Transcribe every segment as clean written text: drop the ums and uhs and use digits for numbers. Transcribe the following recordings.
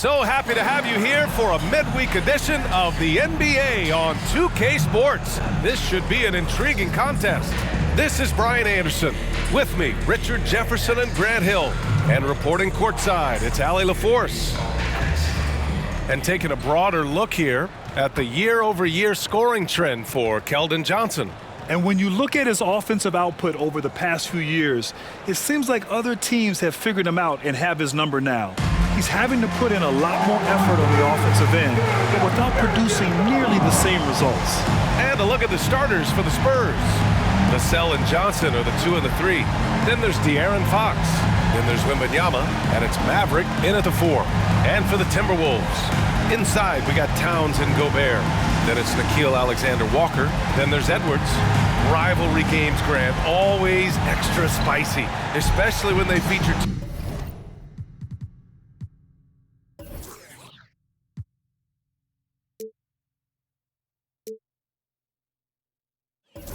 So happy to have you here for a midweek edition of the NBA on 2K Sports. This should be an intriguing contest. This is Brian Anderson. With me, Richard Jefferson and Grant Hill. And reporting courtside, it's Allie LaForce. And taking a broader look here at the year-over-year scoring trend for Keldon Johnson. And when you look at his offensive output over the past few years, it seems like other teams have figured him out and have his number now. He's having to put in a lot more effort on the offensive end, but without producing nearly the same results. And a look at the starters for the Spurs. Vassell and Johnson are the 2 and the 3. Then there's De'Aaron Fox. Then there's Wembanyama, and it's Maverick in at the 4. And for the Timberwolves, inside we got Towns and Gobert. Then it's Nickeil Alexander-Walker. Then there's Edwards. Rivalry games, Grant, always extra spicy, especially when they feature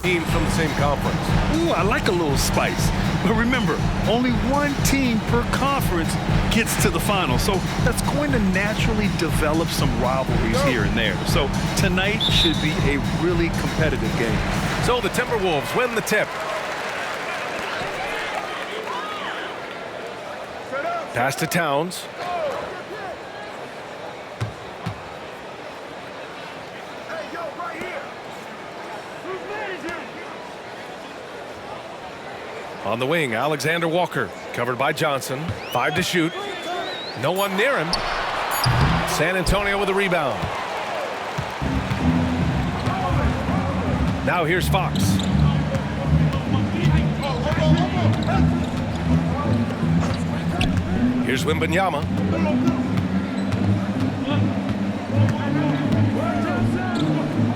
teams from the same conference. Ooh, I like a little spice. But remember, only one team per conference gets to the final. So that's going to naturally develop some rivalries here and there. So tonight should be a really competitive game. So the Timberwolves win the tip. Pass to Towns. On the wing, Alexander Walker, covered by Johnson. 5 to shoot. No one near him. San Antonio with a rebound. Now here's Fox. Here's Wembanyama.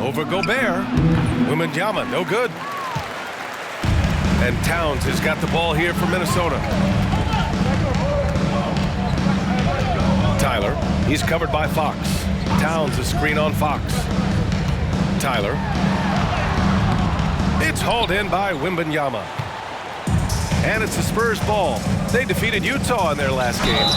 Over Gobert. Wembanyama, no good. And Towns has got the ball here for Minnesota. Tyler, he's covered by Fox. Towns a screen on Fox. Tyler. It's hauled in by Wembanyama. And it's the Spurs ball. They defeated Utah in their last game.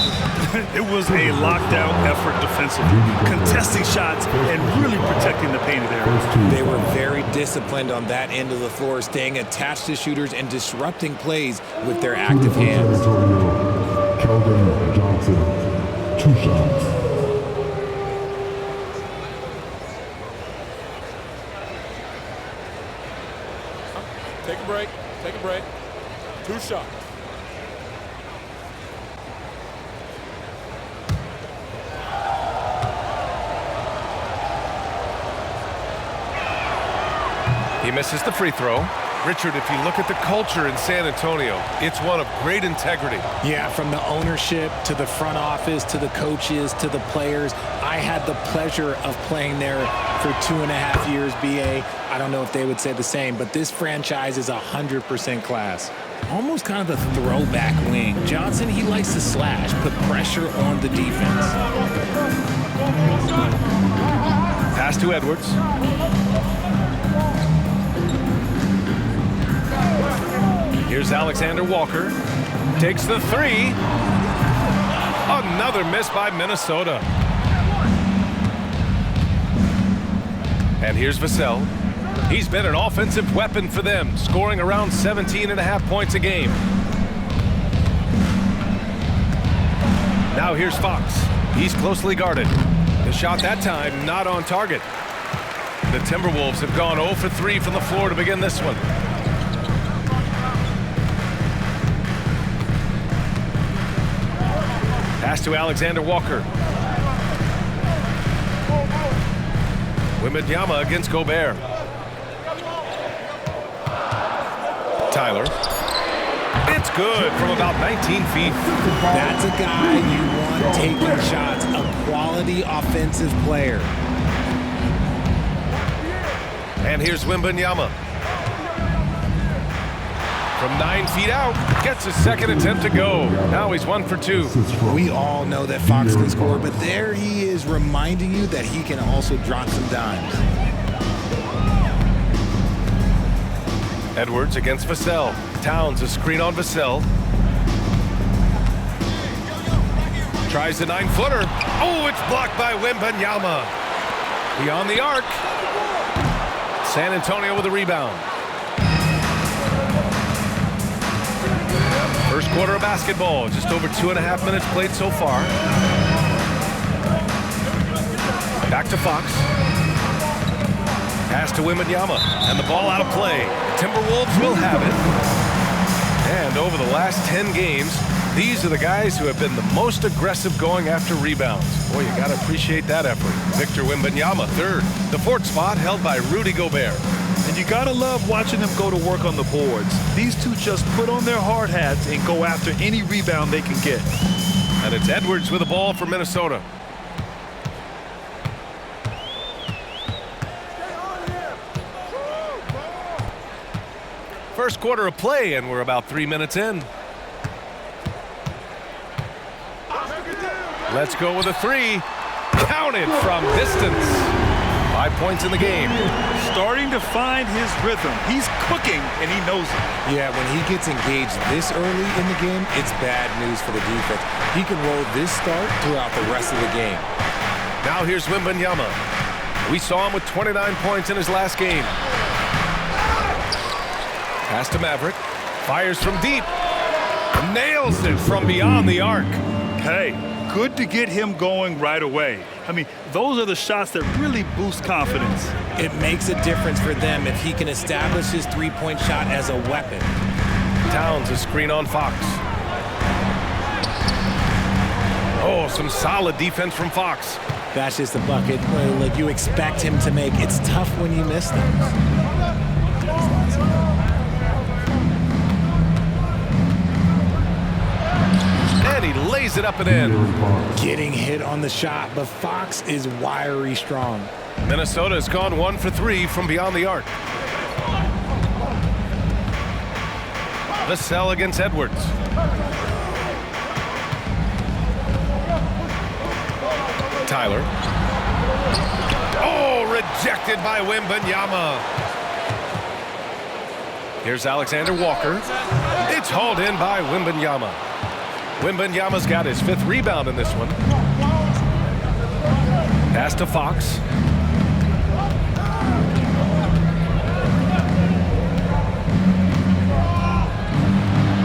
It was a lockdown effort defensively, contesting shots and really protecting the painted area. They were very disciplined on that end of the floor, staying attached to shooters and disrupting plays with their active hands. Keldon Johnson, 2 shots. Take a break. Take a break. 2 shots. He misses the free throw. Richard, if you look at the culture in San Antonio, it's one of great integrity. Yeah, from the ownership to the front office to the coaches to the players. I had the pleasure of playing there for 2.5 years, BA. I don't know if they would say the same, but this franchise is 100% class. Almost kind of the throwback wing. Johnson, he likes to slash, put pressure on the defense. Pass to Edwards. Here's Alexander Walker. Takes the 3. Another miss by Minnesota. And here's Vassell. He's been an offensive weapon for them, scoring around 17.5 points a game. Now here's Fox. He's closely guarded. The shot that time not on target. The Timberwolves have gone 0 for 3 from the floor to begin this one. Pass to Alexander Walker. Wembanyama against Gobert. Tyler. It's good from about 19 feet. That's a guy you want taking shots, a quality offensive player. And here's Wembanyama. From 9 feet out, gets his second attempt to go. Now he's 1 for 2. We all know that Fox can score, but there he is reminding you that he can also drop some dimes. Edwards against Vassell. Towns a screen on Vassell. Tries the 9-footer. Oh, it's blocked by Wembanyama. Beyond the arc. San Antonio with a rebound. First quarter of basketball. Just over 2.5 minutes played so far. Back to Fox. Pass to Wembanyama. And the ball out of play. Timberwolves will have it. And over the last 10 games, these are the guys who have been the most aggressive going after rebounds. Boy, you got to appreciate that effort. Victor Wembanyama, third. The fourth spot held by Rudy Gobert. And you got to love watching them go to work on the boards. These two just put on their hard hats and go after any rebound they can get. And it's Edwards with the ball for Minnesota. First quarter of play, and we're about 3 minutes in. Let's go with a three. Counted from distance. 5 points in the game. Starting to find his rhythm. He's cooking, and he knows it. Yeah, when he gets engaged this early in the game, it's bad news for the defense. He can roll this start throughout the rest of the game. Now here's Wembanyama. We saw him with 29 points in his last game. Pass to Maverick. Fires from deep. Nails it from beyond the arc. Hey, good to get him going right away. I mean, those are the shots that really boost confidence. It makes a difference for them if he can establish his three-point shot as a weapon. Towns a screen on Fox. Oh, some solid defense from Fox. That's just a bucket like you expect him to make. It's tough when you miss them. And he lays it up and in. Getting hit on the shot, but Fox is wiry strong. Minnesota has gone 1 for 3 from beyond the arc. Vassell against Edwards. Tyler. Oh, rejected by Wembanyama. Here's Alexander Walker. It's hauled in by Wembanyama. Wembanyama's got his 5th rebound in this one. Pass to Fox.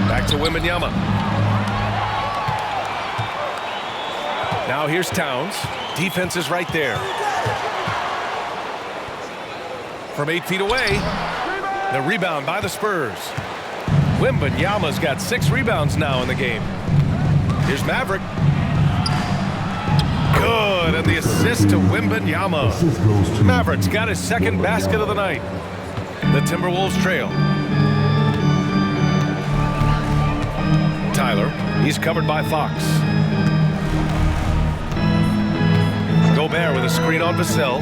Back to Wembanyama. Now here's Towns. Defense is right there. From 8 feet away, the rebound by the Spurs. Wembanyama's got 6 rebounds now in the game. Here's Maverick. Good, and the assist to Wembanyama. Maverick's got his 2nd basket of the night. The Timberwolves trail. Tyler, he's covered by Fox. Gobert with a screen on Vassell.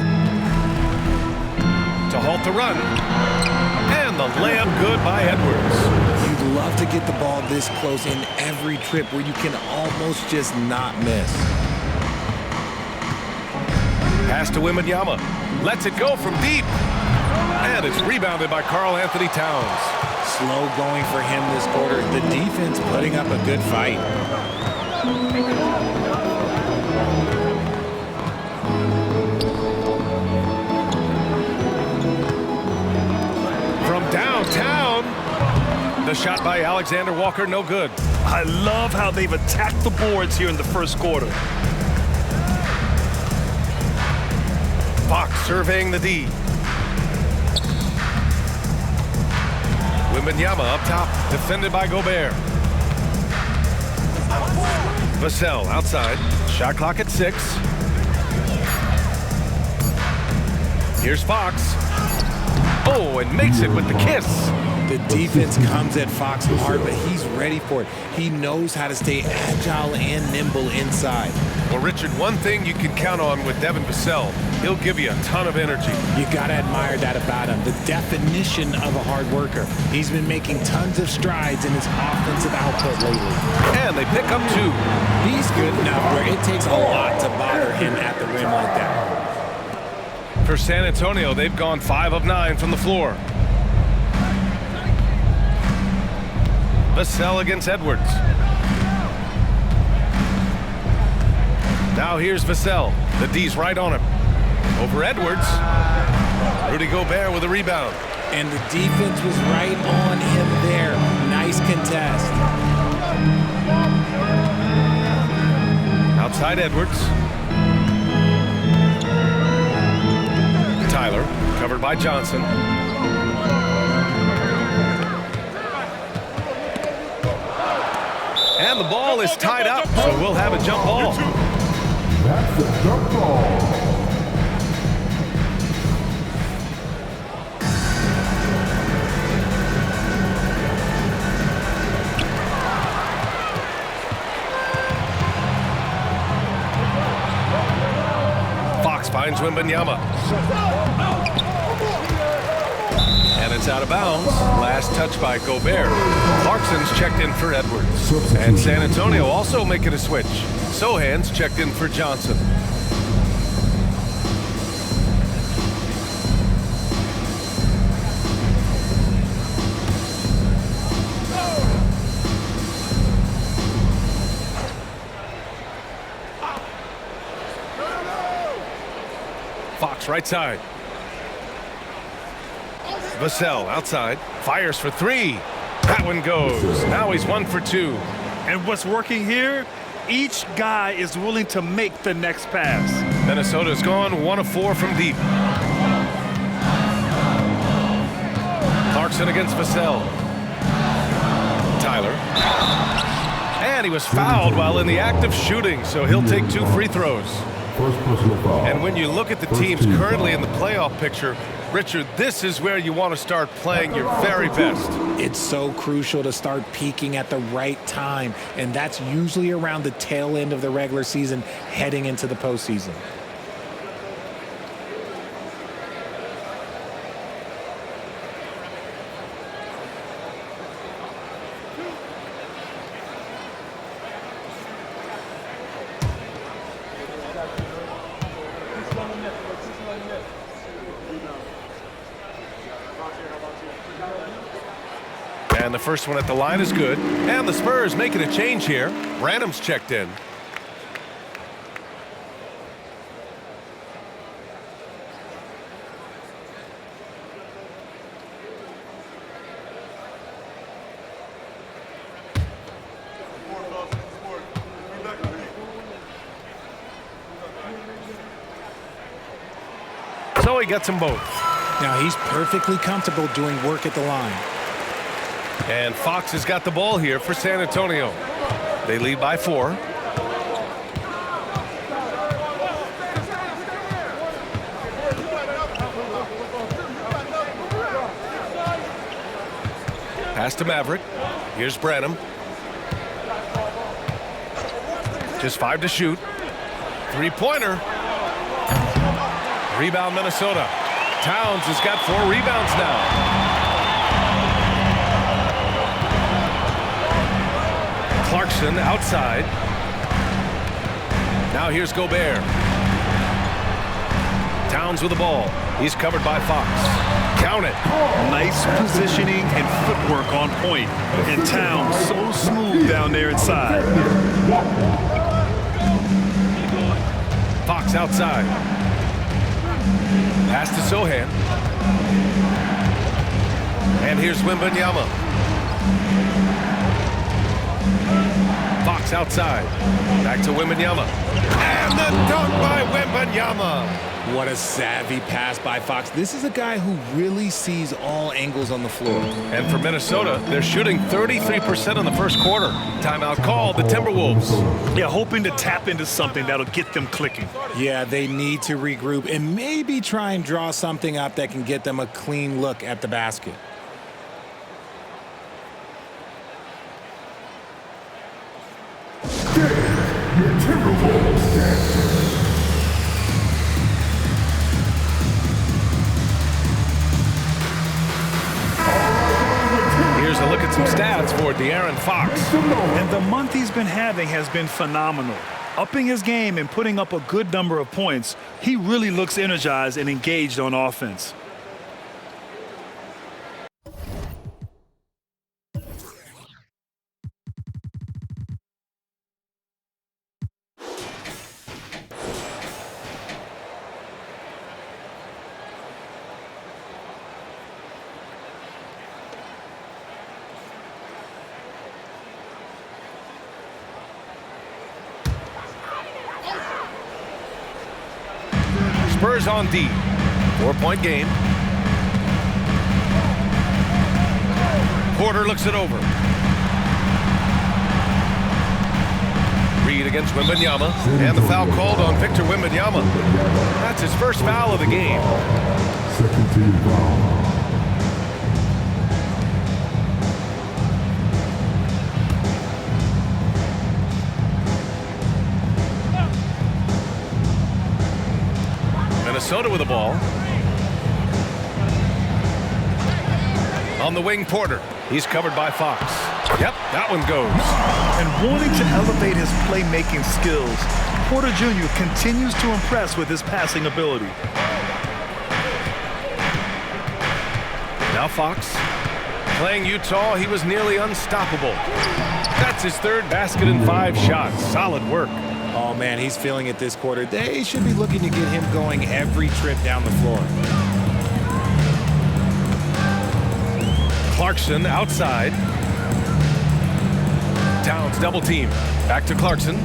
To halt the run. And the layup good by Edwards. You'd love to get the ball this close in every trip where you can almost just not miss. Pass to Wembanyama. Lets it go from deep. And it's rebounded by Karl Anthony Towns. Slow going for him this quarter. The defense putting up a good fight. From downtown, the shot by Alexander Walker, no good. I love how they've attacked the boards here in the first quarter. Fox surveying the D. Wembanyama up top, defended by Gobert. Vassell outside, shot clock at 6. Here's Fox. Oh, and makes it with the kiss. The defense comes at Fox hard, but he's ready for it. He knows how to stay agile and nimble inside. Well, Richard, one thing you can count on with Devin Vassell, he'll give you a ton of energy. You got to admire that about him. The definition of a hard worker. He's been making tons of strides in his offensive output lately. And they pick up 2. He's good enough where it takes a lot to bother him at the rim like that. For San Antonio, they've gone 5 of 9 from the floor. Vassell against Edwards. Now here's Vassell. The D's right on him. Over Edwards. Rudy Gobert with a rebound. And the defense was right on him there. Nice contest. Outside Edwards. Tyler, covered by Johnson. And the ball is tied up, so we'll have a jump ball. That's a jump ball. Fox finds Wembanyama. And it's out of bounds. Last touch by Gobert. Clarkson's checked in for Edwards. And San Antonio also making a switch. Sohan's checked in for Johnson. Fox right side. Vassell outside. Fires for three. That one goes. Now he's 1 for 2. And what's working here? Each guy is willing to make the next pass. Minnesota's gone 1 of 4 from deep. Clarkson against Vassell. Tyler. And he was fouled while in the act of shooting, so he'll take 2 free throws. First personal foul. And when you look at the teams currently in the playoff picture, Richard, this is where you want to start playing your very best. It's so crucial to start peaking at the right time, and that's usually around the tail end of the regular season heading into the postseason. And the first one at the line is good. And the Spurs making a change here. Branham's checked in. So he gets them both. Now he's perfectly comfortable doing work at the line. And Fox has got the ball here for San Antonio. They lead by 4. Pass to Maverick. Here's Branham. Just 5 to shoot. 3-pointer. Rebound Minnesota. Towns has got 4 rebounds now. Clarkson outside. Now here's Gobert. Towns with the ball. He's covered by Fox. Count it. Nice positioning and footwork on point. And Towns so smooth down there inside. Fox outside. Pass to Sohan. And here's Wembanyama. Fox outside. Back to Wembanyama. And the dunk by Wembanyama. What a savvy pass by Fox. This is a guy who really sees all angles on the floor. And for Minnesota, they're shooting 33% in the first quarter. Timeout called the Timberwolves. Yeah, hoping to tap into something that'll get them clicking. Yeah, they need to regroup and maybe try and draw something up that can get them a clean look at the basket. Here's a look at some stats for De'Aaron Fox. And the month he's been having has been phenomenal. Upping his game and putting up a good number of points, he really looks energized and engaged on offense. Spurs on D. 4-point game. Porter looks it over. Reed against Wembanyama, and the foul called on Victor Wembanyama. That's his first foul of the game. Second team foul. Minnesota with the ball. On the wing, Porter. He's covered by Fox. Yep, that one goes. And wanting to elevate his playmaking skills, Porter Jr. continues to impress with his passing ability. Now Fox. Playing Utah, he was nearly unstoppable. That's his third basket in 5 shots. Solid work. Oh, man, he's feeling it this quarter. They should be looking to get him going every trip down the floor. Clarkson outside. Towns double team. Back to Clarkson.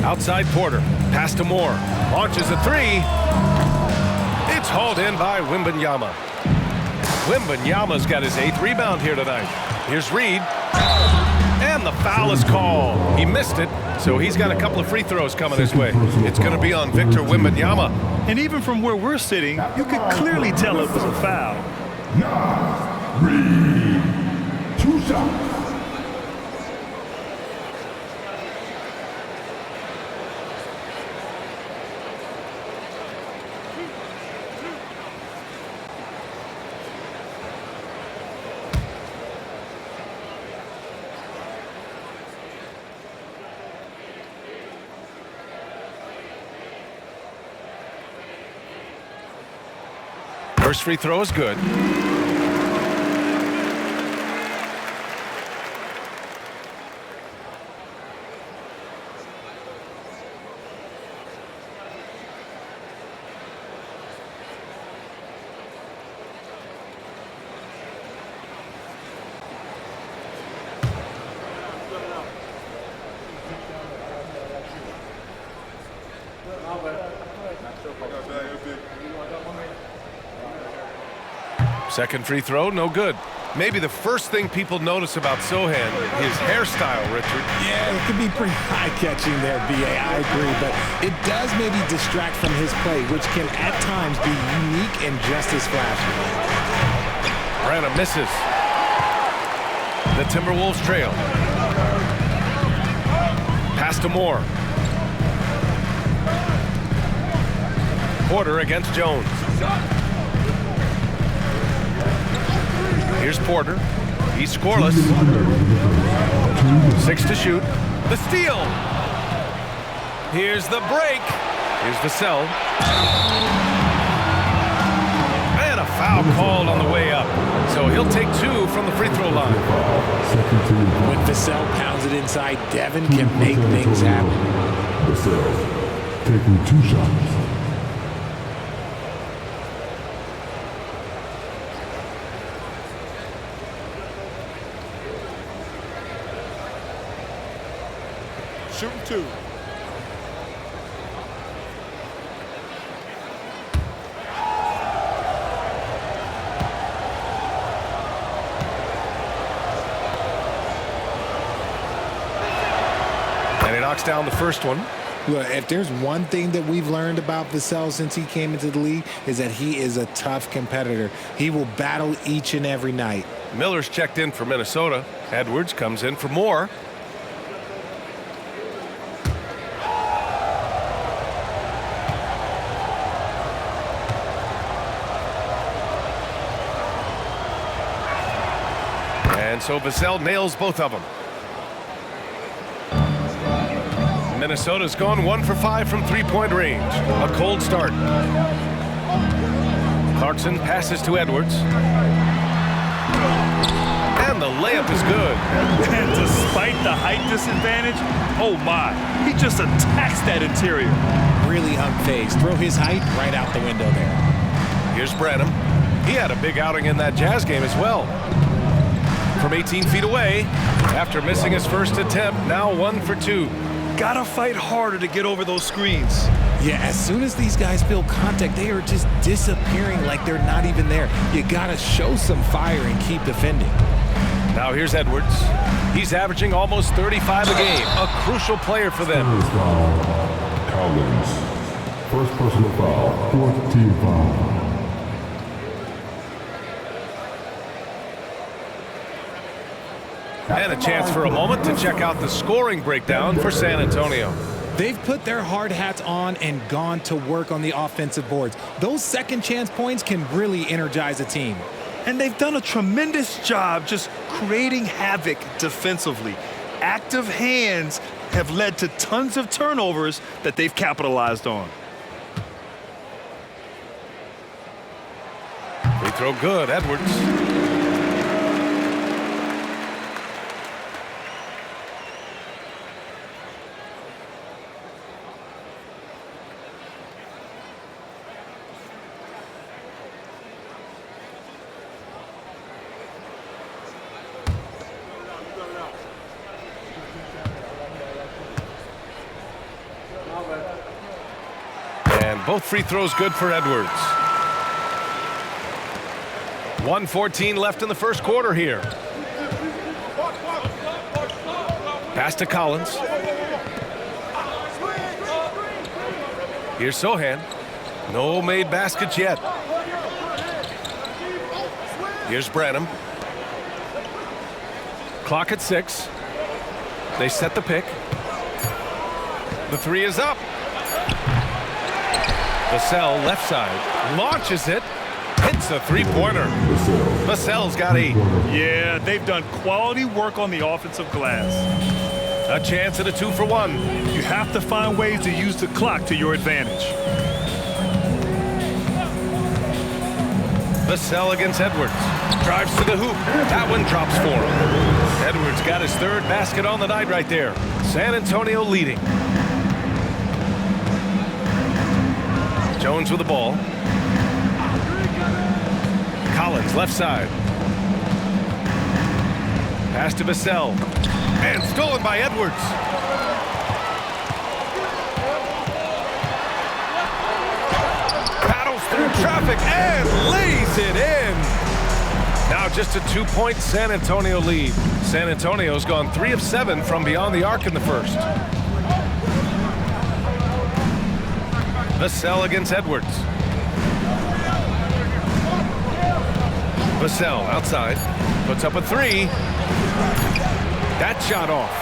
Outside Porter. Pass to Moore. Launches a 3. It's hauled in by Wembanyama. Wembanyama's got his 8th rebound here tonight. Here's Reed. And the foul is called. He missed it, so he's got a couple of free throws coming his way. It's going to be on Victor Wembanyama. And even from where we're sitting, you could clearly tell it was a foul. Reed. 2 shots. First free throw is good. Second free throw, no good. Maybe the first thing people notice about Sohan, his hairstyle, Richard. Yeah, it could be pretty eye-catching there, B.A. I agree, but it does maybe distract from his play, which can at times be unique and just as flashy. Branham misses. The Timberwolves trail. Pass to Moore. Porter against Jones. Here's Porter. He's scoreless. 6 to shoot. The steal. Here's the break. Here's Vassell. And a foul called on the way up. So he'll take 2 from the free throw line. When Vassell pounds it inside, Devin can make things happen. Vassell taking 2 shots. Shooting 2. And he knocks down the first one. Look, if there's one thing that we've learned about Vassell since he came into the league is that he is a tough competitor. He will battle each and every night. Miller's checked in for Minnesota. Edwards comes in for Moore. And so Vassell nails both of them. Minnesota's gone 1 for 5 from 3-point range. A cold start. Clarkson passes to Edwards. And the layup is good. And despite the height disadvantage, oh my, he just attacks that interior. Really unfazed. Throw his height right out the window there. Here's Branham. He had a big outing in that Jazz game as well. From 18 feet away, after missing his first attempt, now 1 for 2. got to fight harder to get over those screens. Yeah, as soon as these guys feel contact, they are just disappearing like they're not even there. You got to show some fire and keep defending. Now here's Edwards. He's averaging almost 35 a game. A crucial player for them. First foul, Collins. First personal foul, fourth team foul. And a chance for a moment to check out the scoring breakdown for San Antonio. They've put their hard hats on and gone to work on the offensive boards. Those second chance points can really energize a team. And they've done a tremendous job just creating havoc defensively. Active hands have led to tons of turnovers that they've capitalized on. Free throw good, Edwards. And both free throws good for Edwards. 1:14 left in the first quarter here. Pass to Collins. Here's Sohan. No made baskets yet. Here's Branham. Clock at 6. They set the pick. The three is up. Vassell left side, launches it, hits a three-pointer. Vassell's got 8. Yeah, they've done quality work on the offensive glass. A chance at a 2 for 1. You have to find ways to use the clock to your advantage. Vassell against Edwards. Drives to the hoop. That one drops for him. Edwards got his 3rd basket on the night right there. San Antonio leading. Jones with the ball. Collins left side. Pass to Vassell. And stolen by Edwards. Battles through traffic and lays it in. Now just a 2-point San Antonio lead. San Antonio's gone 3 of 7 from beyond the arc in the first. Vassell against Edwards. Vassell outside. Puts up a 3. That shot off.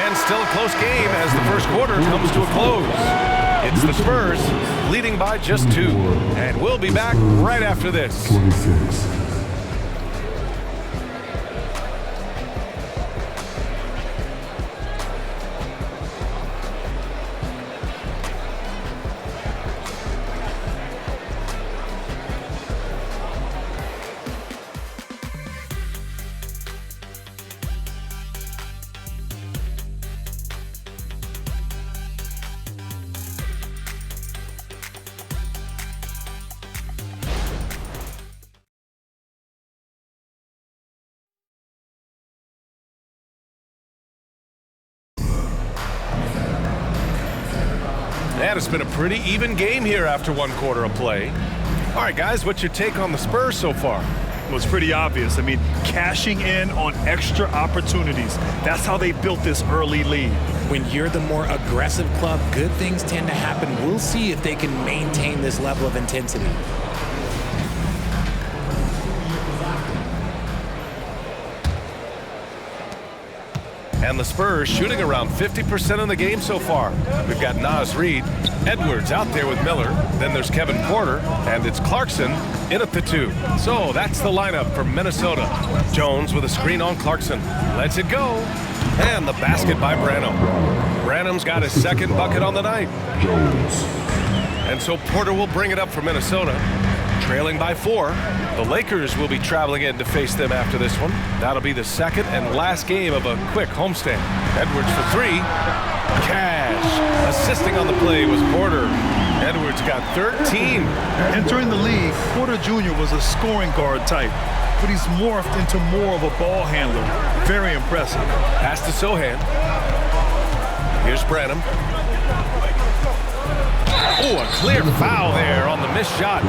And still a close game as the first quarter comes to a close. It's the Spurs leading by just 2. And we'll be back right after this. 26. And it's been a pretty even game here after 1 quarter of play. All right, guys, what's your take on the Spurs so far? Well, it's pretty obvious. I mean, cashing in on extra opportunities. That's how they built this early lead. When you're the more aggressive club, good things tend to happen. We'll see if they can maintain this level of intensity. And the Spurs shooting around 50% in the game so far. We've got Naz Reid, Edwards out there with Miller. Then there's Kevin Porter, and it's Clarkson in at the 2. So that's the lineup for Minnesota. Jones with a screen on Clarkson. Lets it go. And the basket by Branham. Branham's got his 2nd bucket on the night. Jones. And so Porter will bring it up for Minnesota. Trailing by 4. The Lakers will be traveling in to face them after this one. That'll be the 2nd and last game of a quick homestand. Edwards for 3. Cash. Assisting on the play was Porter. Edwards got 13. Entering the league, Porter Jr. was a scoring guard type, but he's morphed into more of a ball handler. Very impressive. Pass to Sohan. Here's Branham. Oh, a clear foul there on the missed shot.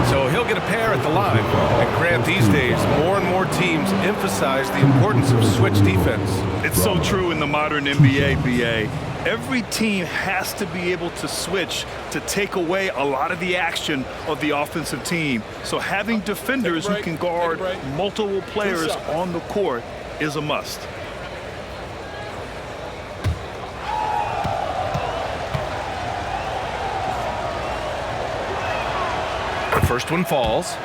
So he'll get a pair at the line. And Grant, these days, more and more teams emphasize the importance of switch defense. It's so true in the modern NBA, BA. Every team has to be able to switch to take away a lot of the action of the offensive team. So having defenders who can guard multiple players on the court is a must. The first one falls.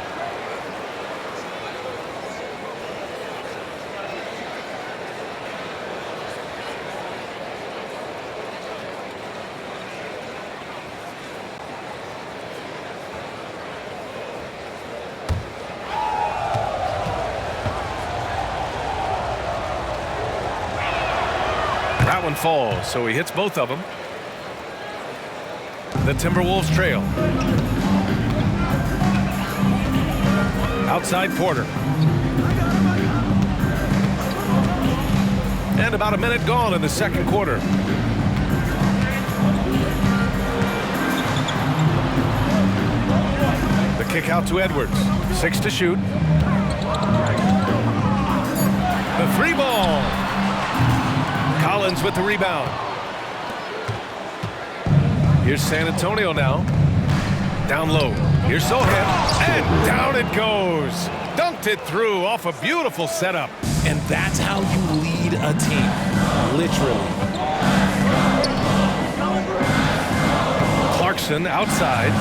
That one falls, so he hits both of them. The Timberwolves trail. Outside Porter. And about a minute gone in the second quarter. The kick out to Edwards. 6 to shoot. The three ball. Collins with the rebound. Here's San Antonio now. Down low. Here's Sohan. And down it goes. Dunked it through off a beautiful setup. And that's how you lead a team. Literally. Clarkson outside.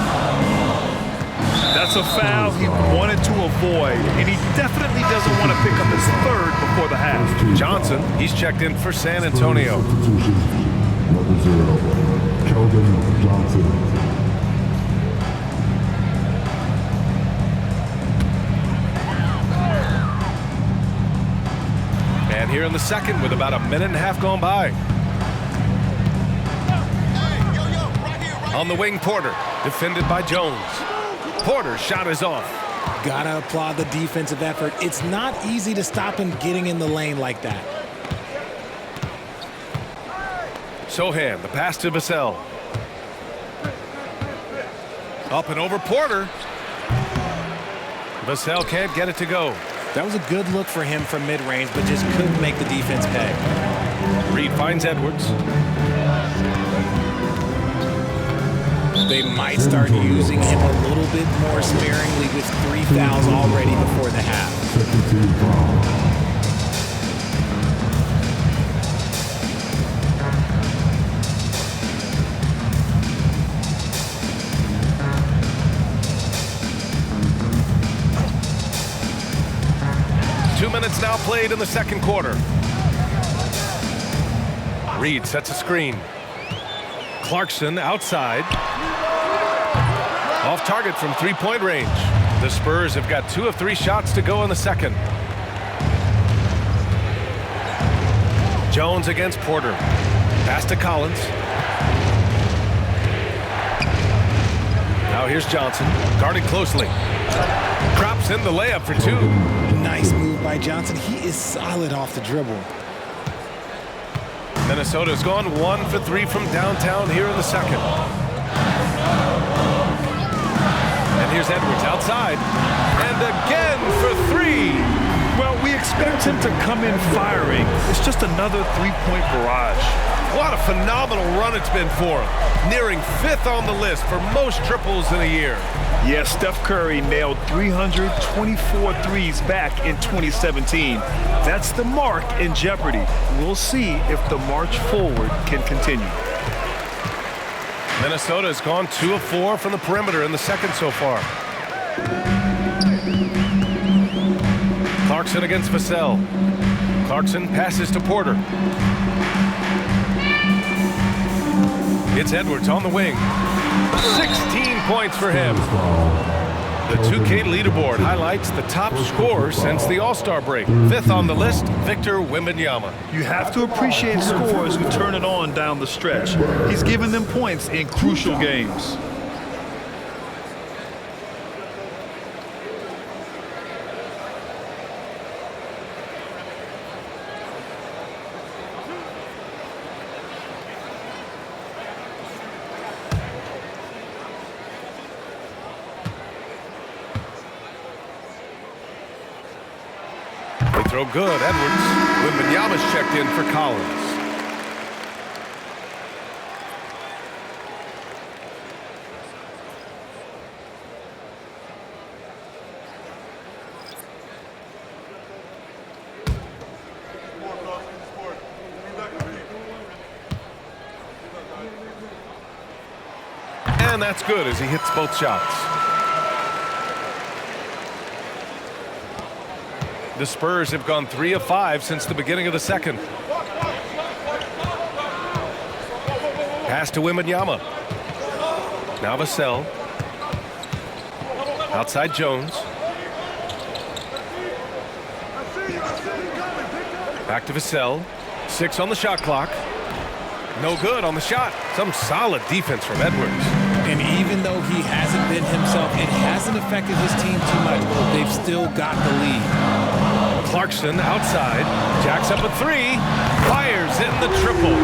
That's a foul he wanted to avoid, and he definitely doesn't want to pick up his third before the half. Johnson, he's checked in for San Antonio. Number 0, Keldon Johnson. And here in the second with about a minute and a half gone by. On the wing, Porter, defended by Jones. Porter's shot is off. Gotta applaud the defensive effort. It's not easy to stop him getting in the lane like that. Sohan, the pass to Vassell. Up and over Porter. Vassell can't get it to go. That was a good look for him from mid-range, but just couldn't make the defense pay. Reed finds Edwards. They might start using him a little bit more sparingly with 3 fouls already before the half. Second team foul. Two minutes now played in the second quarter. Reed sets a screen. Clarkson outside. Off target from three-point range. The Spurs have got 2 of 3 shots to go in the second. Jones against Porter. Pass to Collins. Now here's Johnson. Guarded closely. Drops in the layup for 2. Nice move by Johnson. He is solid off the dribble. Minnesota's gone 1 for 3 from downtown here in the second. And here's Edwards outside. And again for 3. Well, we expect him to come in firing. It's just another three-point barrage. What a phenomenal run it's been for him. Nearing 5th on the list for most triples in a year. Yes, Steph Curry nailed 324 threes back in 2017. That's the mark in jeopardy. We'll see if the march forward can continue. Minnesota has gone 2 of 4 from the perimeter in the second so far. Clarkson against Vassell. Clarkson passes to Porter. It's Edwards on the wing. 16 points for him. The 2K leaderboard highlights the top scorer since the All-Star break. 5th on the list, Victor Wembanyama. You have to appreciate scorers who turn it on down the stretch. He's given them points in crucial games. throw good. Edwards. Wembanyama's checked in for Collins. And that's good as he hits both shots. The Spurs have gone 3 of 5 since the beginning of the second. Pass to Wembanyama. Now Vassell. Outside Jones. Back to Vassell. 6 on the shot clock. No good on the shot. Some solid defense from Edwards. And even though he hasn't been himself, it hasn't affected his team too much. They've still got the lead. Clarkson outside. Jacks up a 3. Fires in the triple.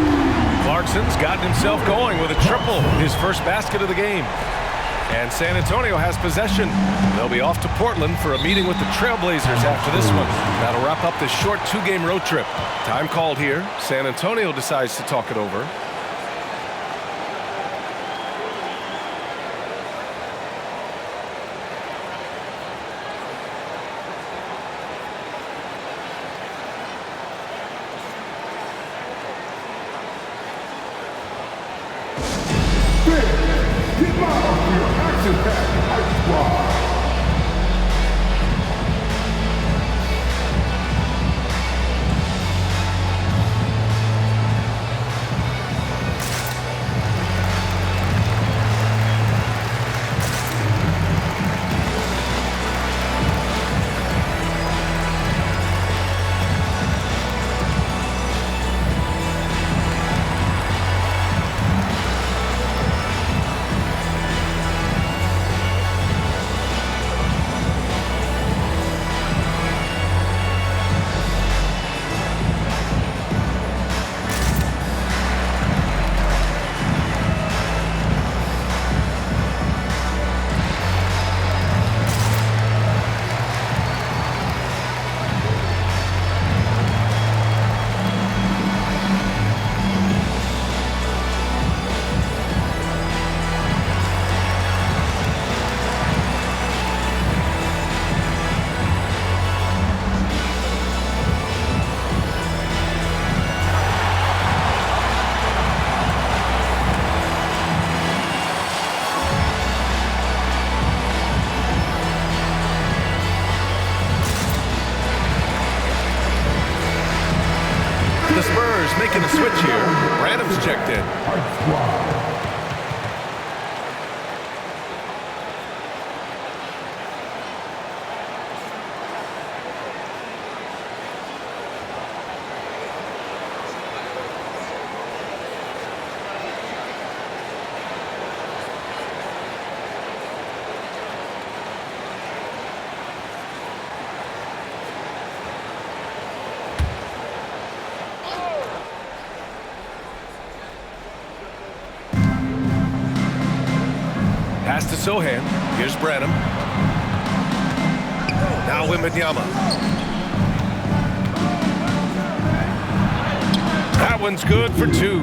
Clarkson's gotten himself going with a triple. His first basket of the game. And San Antonio has possession. They'll be off to Portland for a meeting with the Trailblazers after this one. That'll wrap up this short 2-game road trip. Time called here. San Antonio decides to talk it over. The Spurs making a switch here. Branham's checked in. Pass to Sohan. Here's Branham. Now Wembanyama. That one's good for 2.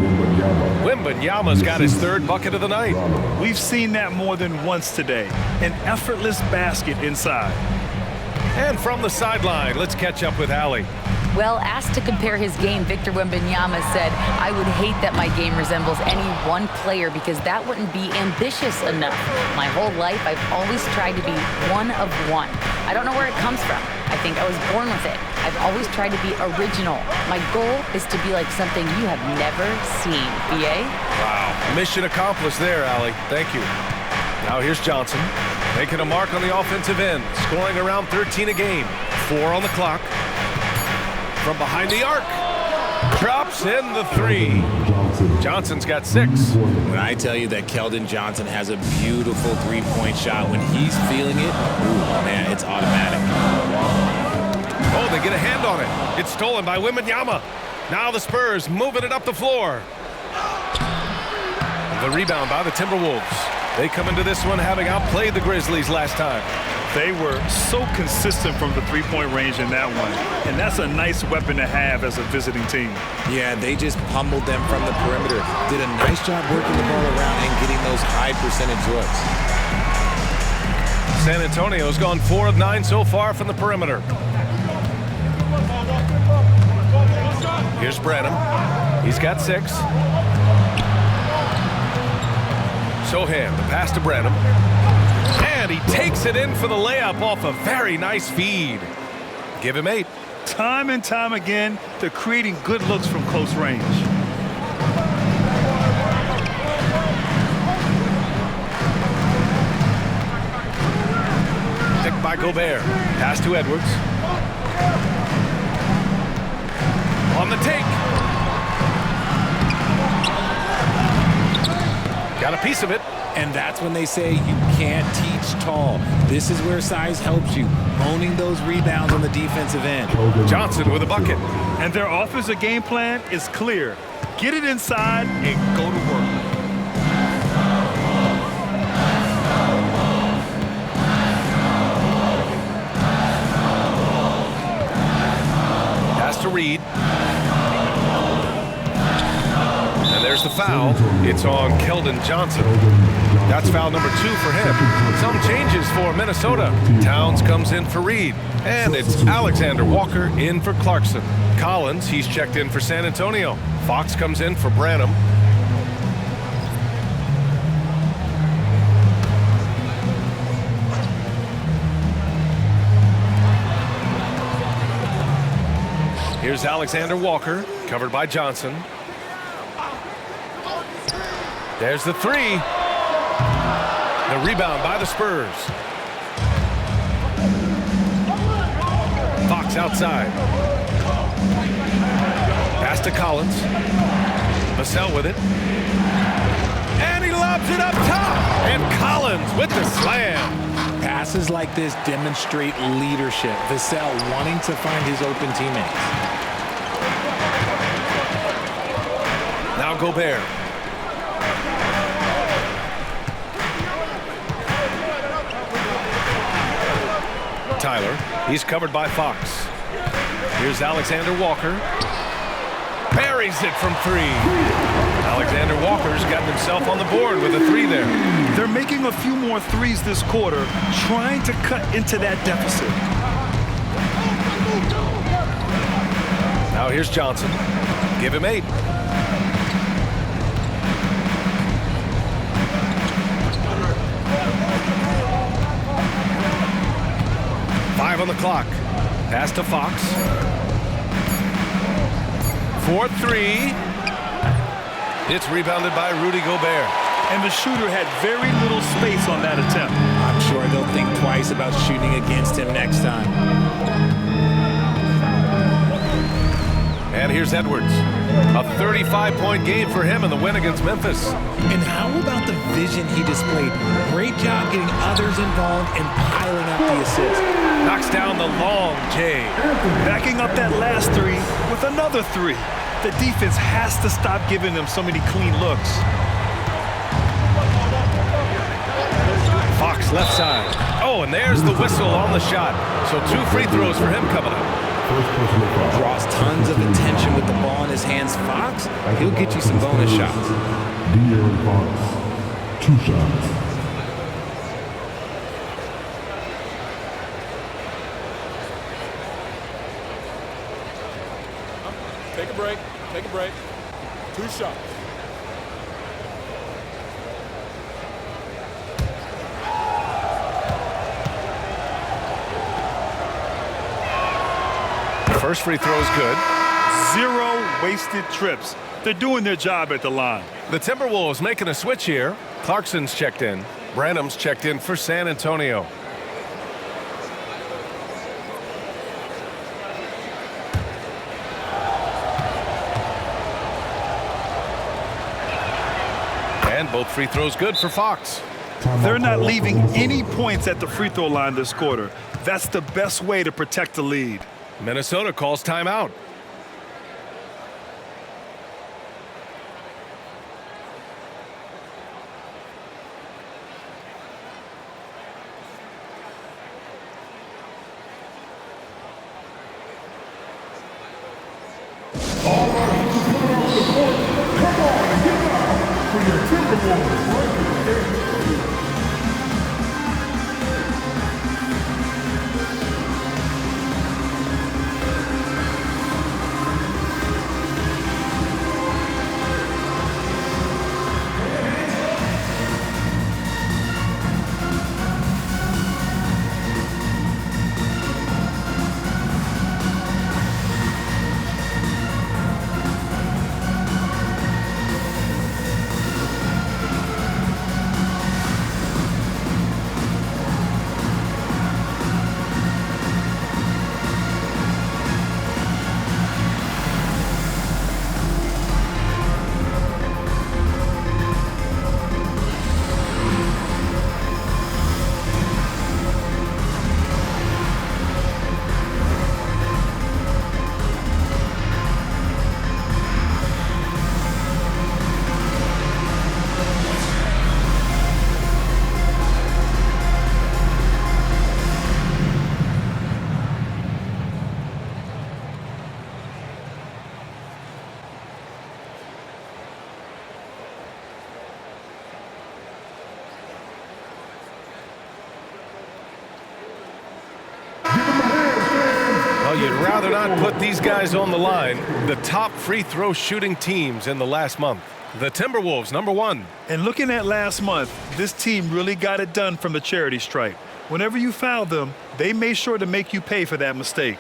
Wembanyama's got his 3rd bucket of the night. We've seen that more than once today. An effortless basket inside. And from the sideline, let's catch up with Allie. Well, asked to compare his game, Victor Wembanyama said, "I would hate that my game resembles any one player because that wouldn't be ambitious enough. My whole life, I've always tried to be one of one. I don't know where it comes from. I think I was born with it. I've always tried to be original. My goal is to be like something you have never seen." BA? Wow. Mission accomplished there, Allie. Thank you. Now here's Johnson. Making a mark on the offensive end. Scoring around 13 a game. 4 on the clock. From behind the arc. Drops in the 3. Johnson's got 6. When I tell you that Keldon Johnson has a beautiful 3-point shot, when he's feeling it, ooh, man, it's automatic. Oh, they get a hand on it. It's stolen by Wembanyama. Now the Spurs moving it up the floor. The rebound by the Timberwolves. They come into this one having outplayed the Grizzlies last time. They were so consistent from the three-point range in that one, and that's a nice weapon to have as a visiting team. Yeah, they just pummeled them from the perimeter. Did a nice job working the ball around and getting those high percentage looks. San Antonio's gone 4 of 9 so far from the perimeter. Here's Branham. He's got 6. Sohan, the pass to Branham. And he takes it in for the layup off a very nice feed. Give him 8. Time and time again, they're creating good looks from close range. Picked by Gobert. Pass to Edwards. On the take. Got a piece of it. And that's when they say you can't teach tall. This is where size helps you, owning those rebounds on the defensive end. Johnson with a bucket. And their offensive game plan is clear. Get it inside and go to work. Pass to Reed. And there's the foul. It's on Keldon Johnson. That's foul number 2 for him. Some changes for Minnesota. Towns comes in for Reed. And it's Alexander Walker in for Clarkson. Collins, he's checked in for San Antonio. Fox comes in for Branham. Here's Alexander Walker, covered by Johnson. There's the 3. The rebound by the Spurs. Fox outside. Pass to Collins. Vassell with it. And he lobs it up top. And Collins with the slam. Passes like this demonstrate leadership. Vassell wanting to find his open teammates. Now Gobert. Tyler. He's covered by Fox. Here's Alexander Walker. Buries it from 3. Alexander Walker's gotten himself on the board with a 3 there. They're making a few more threes this quarter, trying to cut into that deficit. Now here's Johnson. Give him 8. On the clock. Pass to Fox. 4-3. It's rebounded by Rudy Gobert. And the shooter had very little space on that attempt. I'm sure they'll think twice about shooting against him next time. And here's Edwards. A 35-point game for him in the win against Memphis. And how about the vision he displayed? Great job getting others involved and piling up the assist. Knocks down the long J. Backing up that last 3 with another 3. The defense has to stop giving them so many clean looks. Fox left side. Oh, and there's the whistle on the shot. So 2 free throws for him coming up. Draws tons of attention with the ball in his hands. Fox, he'll get you some bonus shots. De'Aaron Fox, 2 shots. Take a break. Take a break. 2 shots. First free throw is good. 0 wasted trips. They're doing their job at the line. The Timberwolves making a switch here. Clarkson's checked in. Branham's checked in for San Antonio. And both free throws good for Fox. They're not leaving any points at the free throw line this quarter. That's the best way to protect the lead. Minnesota calls timeout. Come on and get out for your Timberwolves ranking. Well, you'd rather not put these guys on the line. The top free throw shooting teams in the last month. The Timberwolves, number 1. And looking at last month, this team really got it done from the charity stripe. Whenever you foul them, they made sure to make you pay for that mistake.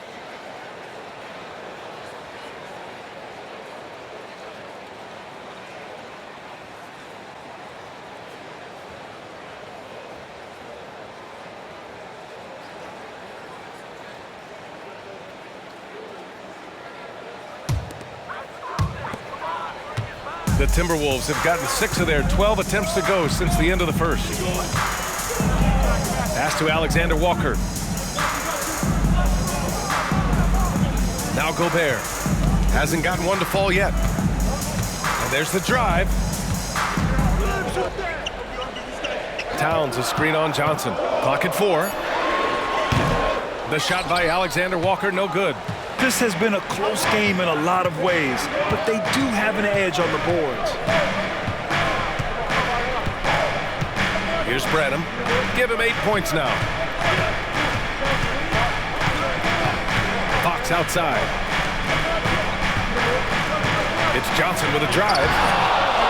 The Timberwolves have gotten 6 of their 12 attempts to go since the end of the first. Pass to Alexander Walker. Now Gobert. Hasn't gotten one to fall yet. And there's the drive. Towns a screen on Johnson. Clock at 4. The shot by Alexander Walker, no good. This has been a close game in a lot of ways, but they do have an edge on the boards. Here's Branham. Give him 8 points now. Fox outside. It's Johnson with a drive.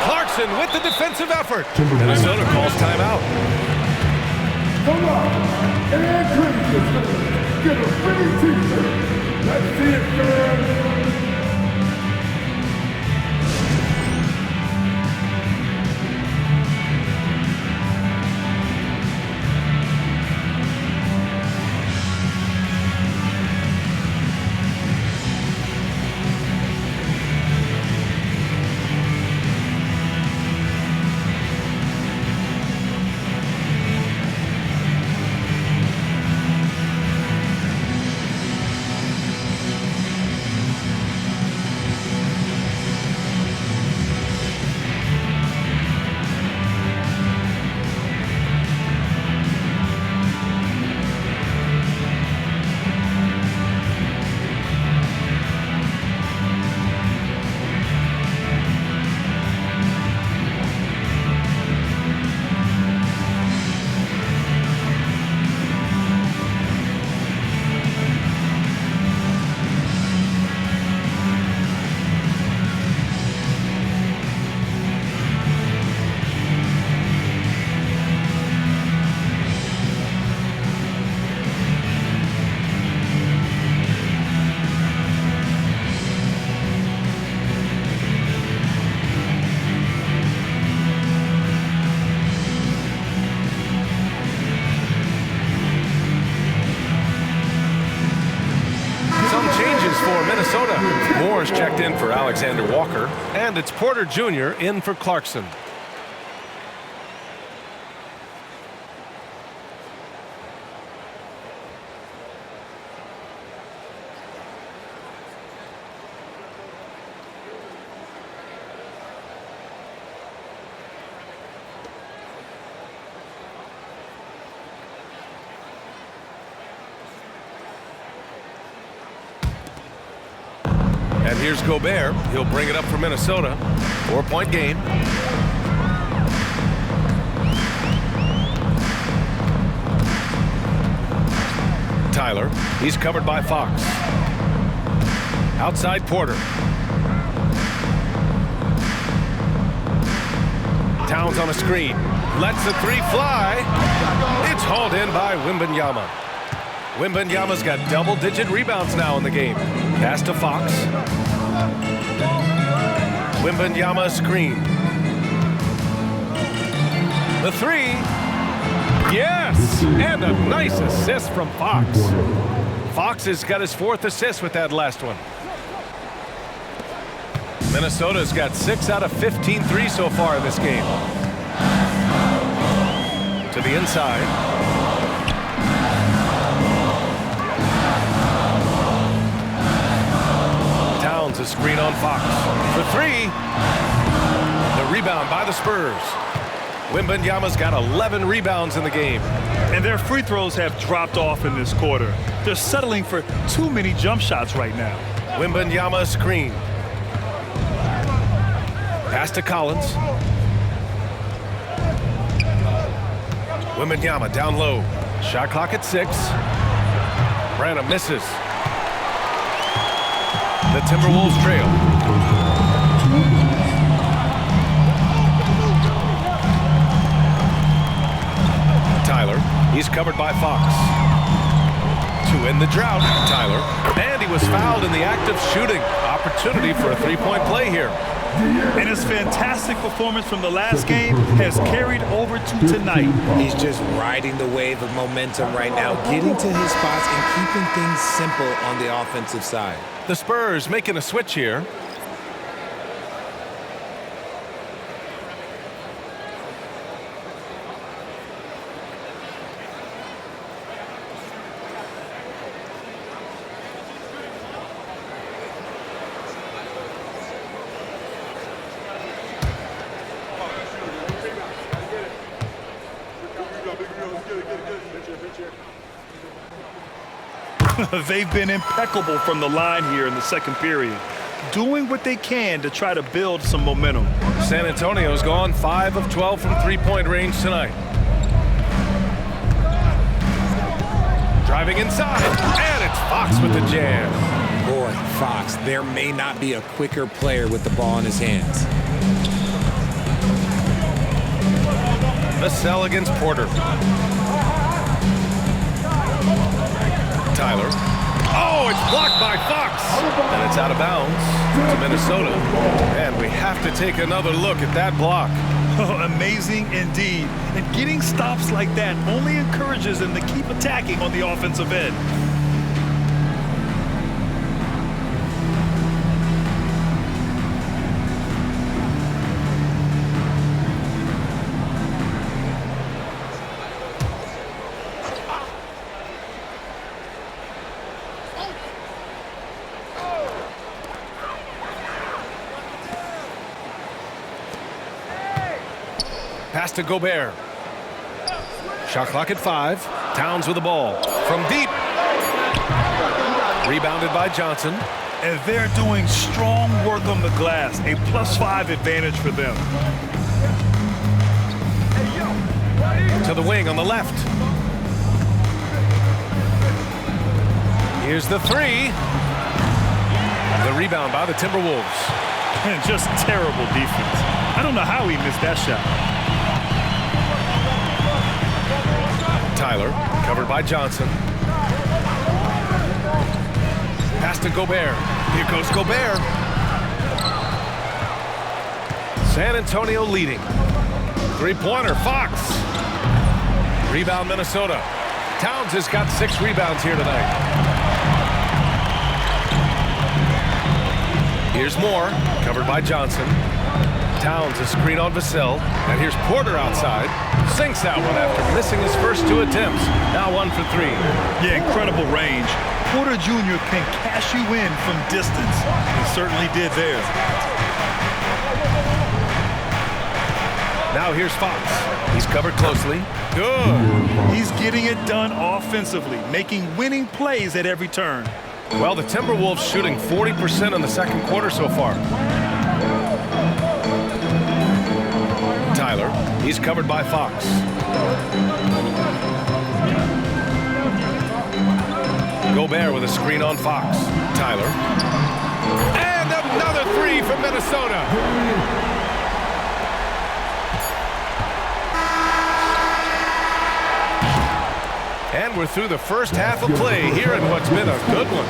Clarkson with the defensive effort. Minnesota calls timeout. Come on, and please, get a free t-shirt. Let's see it, fans. For Minnesota, Moore's checked in for Alexander Walker, and it's Porter Jr. in for Clarkson. And And here's Gobert. He'll bring it up for Minnesota. 4-point game. Tyler. He's covered by Fox. Outside Porter. Towns on a screen. Lets the three fly. It's hauled in by Wembanyama. Wembanyama's got double-digit rebounds now in the game. Pass to Fox. Wembanyama screen. The three. Yes! And a nice assist from Fox. Fox has got his 4th assist with that last one. Minnesota's got 6 out of 15 threes so far in this game. To the inside. Towns a screen on Fox. For 3. The rebound by the Spurs. Wembanyama's got 11 rebounds in the game. And their free throws have dropped off in this quarter. They're settling for too many jump shots right now. Wembanyama screen. Pass to Collins. Wembanyama down low. Shot clock at 6. Branham misses. The Timberwolves trail. Tyler. He's covered by Fox. To end the drought, Tyler. And he was fouled in the act of shooting. Opportunity for a 3-point play here. And his fantastic performance from the last game has carried over to tonight. He's just riding the wave of momentum right now, getting to his spots and keeping things simple on the offensive side. The Spurs making a switch here. They've been impeccable from the line here in the second period, doing what they can to try to build some momentum. San Antonio's gone 5 of 12 from 3-point range tonight. Driving inside, and it's Fox with the jam. Boy, Fox, there may not be a quicker player with the ball in his hands. Vassell against Porter. Tyler. Oh, it's blocked by Fox. And it's out of bounds to Minnesota. And we have to take another look at that block. Oh, amazing indeed. And getting stops like that only encourages them to keep attacking on the offensive end. Pass to Gobert. Shot clock at 5. Towns with the ball. From deep. Rebounded by Johnson. And they're doing strong work on the glass. A +5 advantage for them. To the wing on the left. Here's the 3. The rebound by the Timberwolves. And just terrible defense. I don't know how he missed that shot. Tyler, covered by Johnson. Pass to Gobert. Here goes Gobert. San Antonio leading. 3-pointer, Fox. Rebound, Minnesota. Towns has got 6 rebounds here tonight. Here's Moore, covered by Johnson. Towns a screen on Vassell. And here's Porter outside. Sinks that one after missing his first 2 attempts. Now 1 for 3. Yeah, incredible range. Porter Jr. can cash you in from distance. He certainly did there. Now here's Fox. He's covered closely. Good. He's getting it done offensively, making winning plays at every turn. Well, the Timberwolves shooting 40% in the second quarter so far. Tyler, he's covered by Fox. Gobert with a screen on Fox. Tyler. And another three from Minnesota. And we're through the first half of play here in what's been a good one.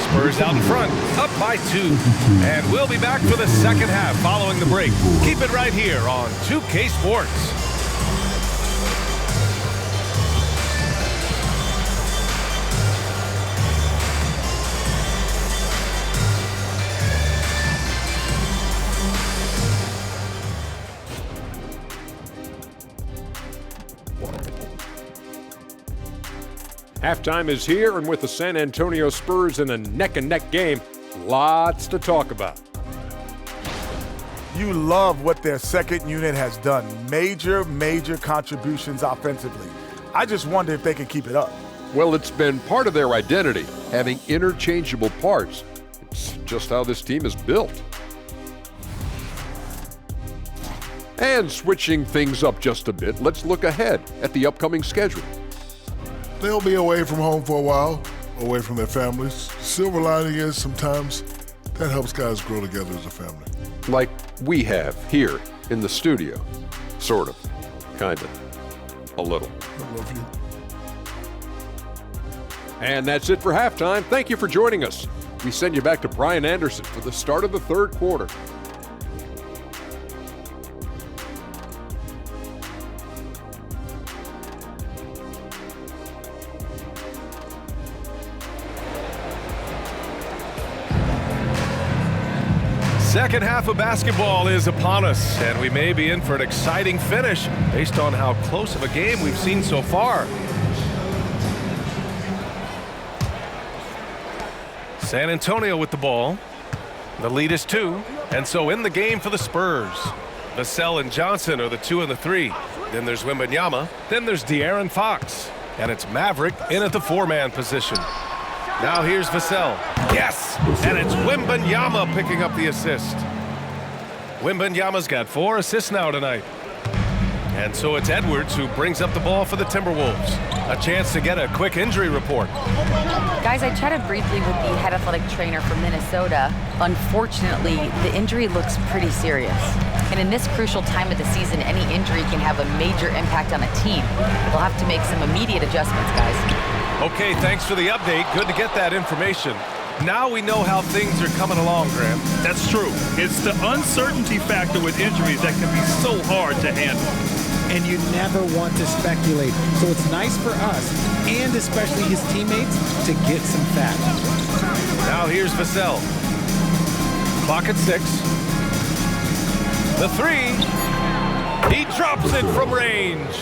Spurs out in front, up by 2. And we'll be back for the second half following the break. Keep it right here on 2K Sports. Halftime is here, and with the San Antonio Spurs in a neck-and-neck game, lots to talk about. You love what their second unit has done. Major contributions offensively. I just wonder if they can keep it up. Well, it's been part of their identity, having interchangeable parts. It's just how this team is built. And switching things up just a bit, let's look ahead at the upcoming schedule. They'll be away from home for a while, away from their families. Silver lining is sometimes that helps guys grow together as a family. Like we have here in the studio. Sort of. Kind of. A little. I love you. And that's it for halftime. Thank you for joining us. We send you back to Brian Anderson for the start of the third quarter. Second half of basketball is upon us, and we may be in for an exciting finish based on how close of a game we've seen so far. San Antonio with the ball. The lead is 2, and so in the game for the Spurs. Vassell and Johnson are the 2 and the 3. Then there's Wembanyama. Then there's De'Aaron Fox. And it's Maverick in at the 4-man position. Now here's Vassell. Yes! And it's Wembanyama picking up the assist. Wembanyama's got 4 assists now tonight. And so it's Edwards who brings up the ball for the Timberwolves. A chance to get a quick injury report. Guys, I chatted briefly with the head athletic trainer from Minnesota. Unfortunately, the injury looks pretty serious. And in this crucial time of the season, any injury can have a major impact on a team. They'll have to make some immediate adjustments, guys. Okay, thanks for the update. Good to get that information. Now we know how things are coming along, Graham. That's true. It's the uncertainty factor with injuries that can be so hard to handle. And you never want to speculate. So it's nice for us, and especially his teammates, to get some facts. Now here's Vassell. Clock at 6. The 3. He drops it from range.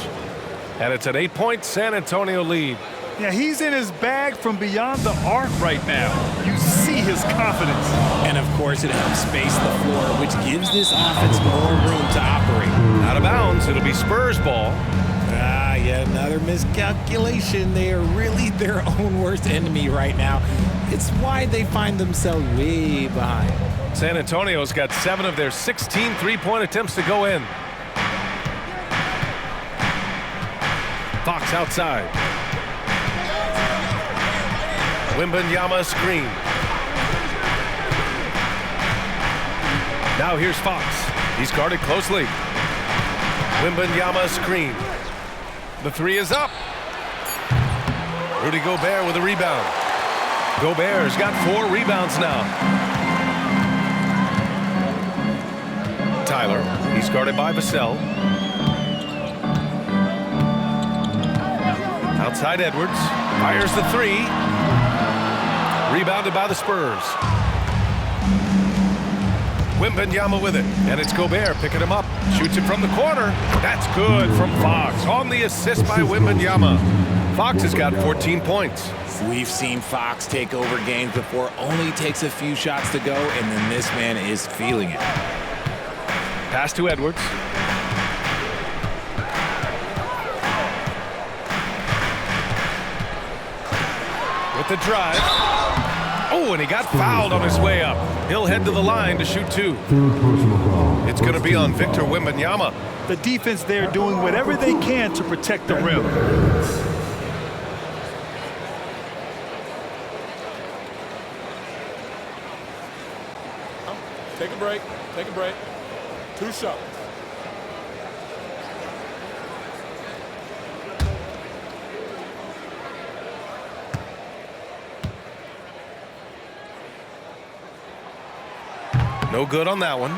And it's an 8-point San Antonio lead. Yeah, he's in his bag from beyond the arc right now. You see his confidence. And of course, it helps space the floor, which gives this offense more room to operate. Out of bounds, it'll be Spurs ball. Yet another miscalculation. They are really their own worst enemy right now. It's why they find themselves way behind. San Antonio's got 7 of their 16 three-point attempts to go in. Fox outside. Wembanyama screen. Now here's Fox. He's guarded closely. Wembanyama screen. The 3 is up. Rudy Gobert with a rebound. Gobert's got 4 rebounds now. Tyler, he's guarded by Vassell. Outside Edwards, fires the 3. Rebounded by the Spurs. Wembanyama with it, and it's Gobert picking him up. Shoots it from the corner. That's good from Fox. On the assist by Wembanyama. Fox has got 14 points. We've seen Fox take over games before. Only takes a few shots to go, and then this man is feeling it. Pass to Edwards. With the drive. Oh, and he got fouled on his way up. He'll head to the line to shoot 2. Third personal foul. It's going to be on Victor Wembanyama. The defense there doing whatever they can to protect the rim. Take a break. Take a break. 2 shots. No good on that one.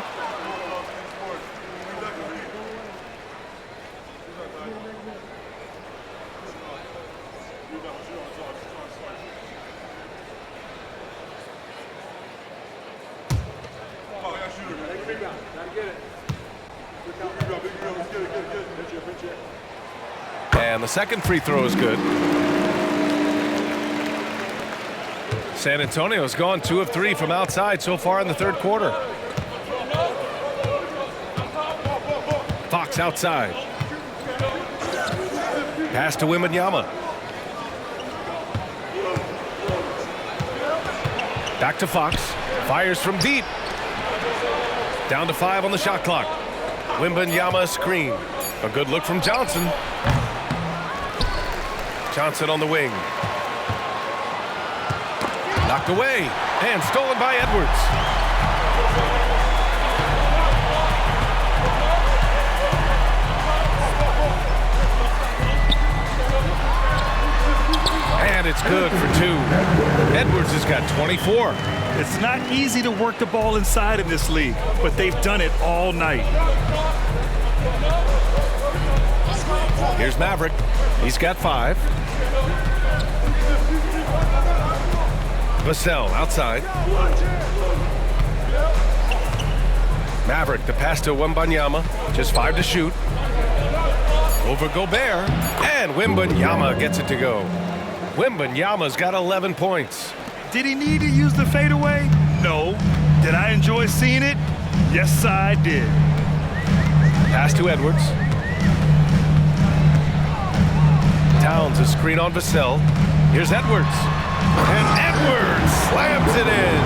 And the second free throw is good. San Antonio's gone 2 of 3 from outside so far in the third quarter. Fox outside. Pass to Wembanyama. Back to Fox. Fires from deep. Down to 5 on the shot clock. Wembanyama screen. A good look from Johnson. Johnson on the wing. Knocked away and stolen by Edwards. And it's good for 2. Edwards has got 24. It's not easy to work the ball inside in this league, but they've done it all night. Here's Maverick. He's got 5. Vassell outside. Maverick, the pass to Wembanyama. Just 5 to shoot. Over Gobert. And Wembanyama gets it to go. Wembanyama's got 11 points. Did he need to use the fadeaway? No. Did I enjoy seeing it? Yes, I did. Pass to Edwards. Towns a screen on Vassell. Here's Edwards. And Edwards slams it in.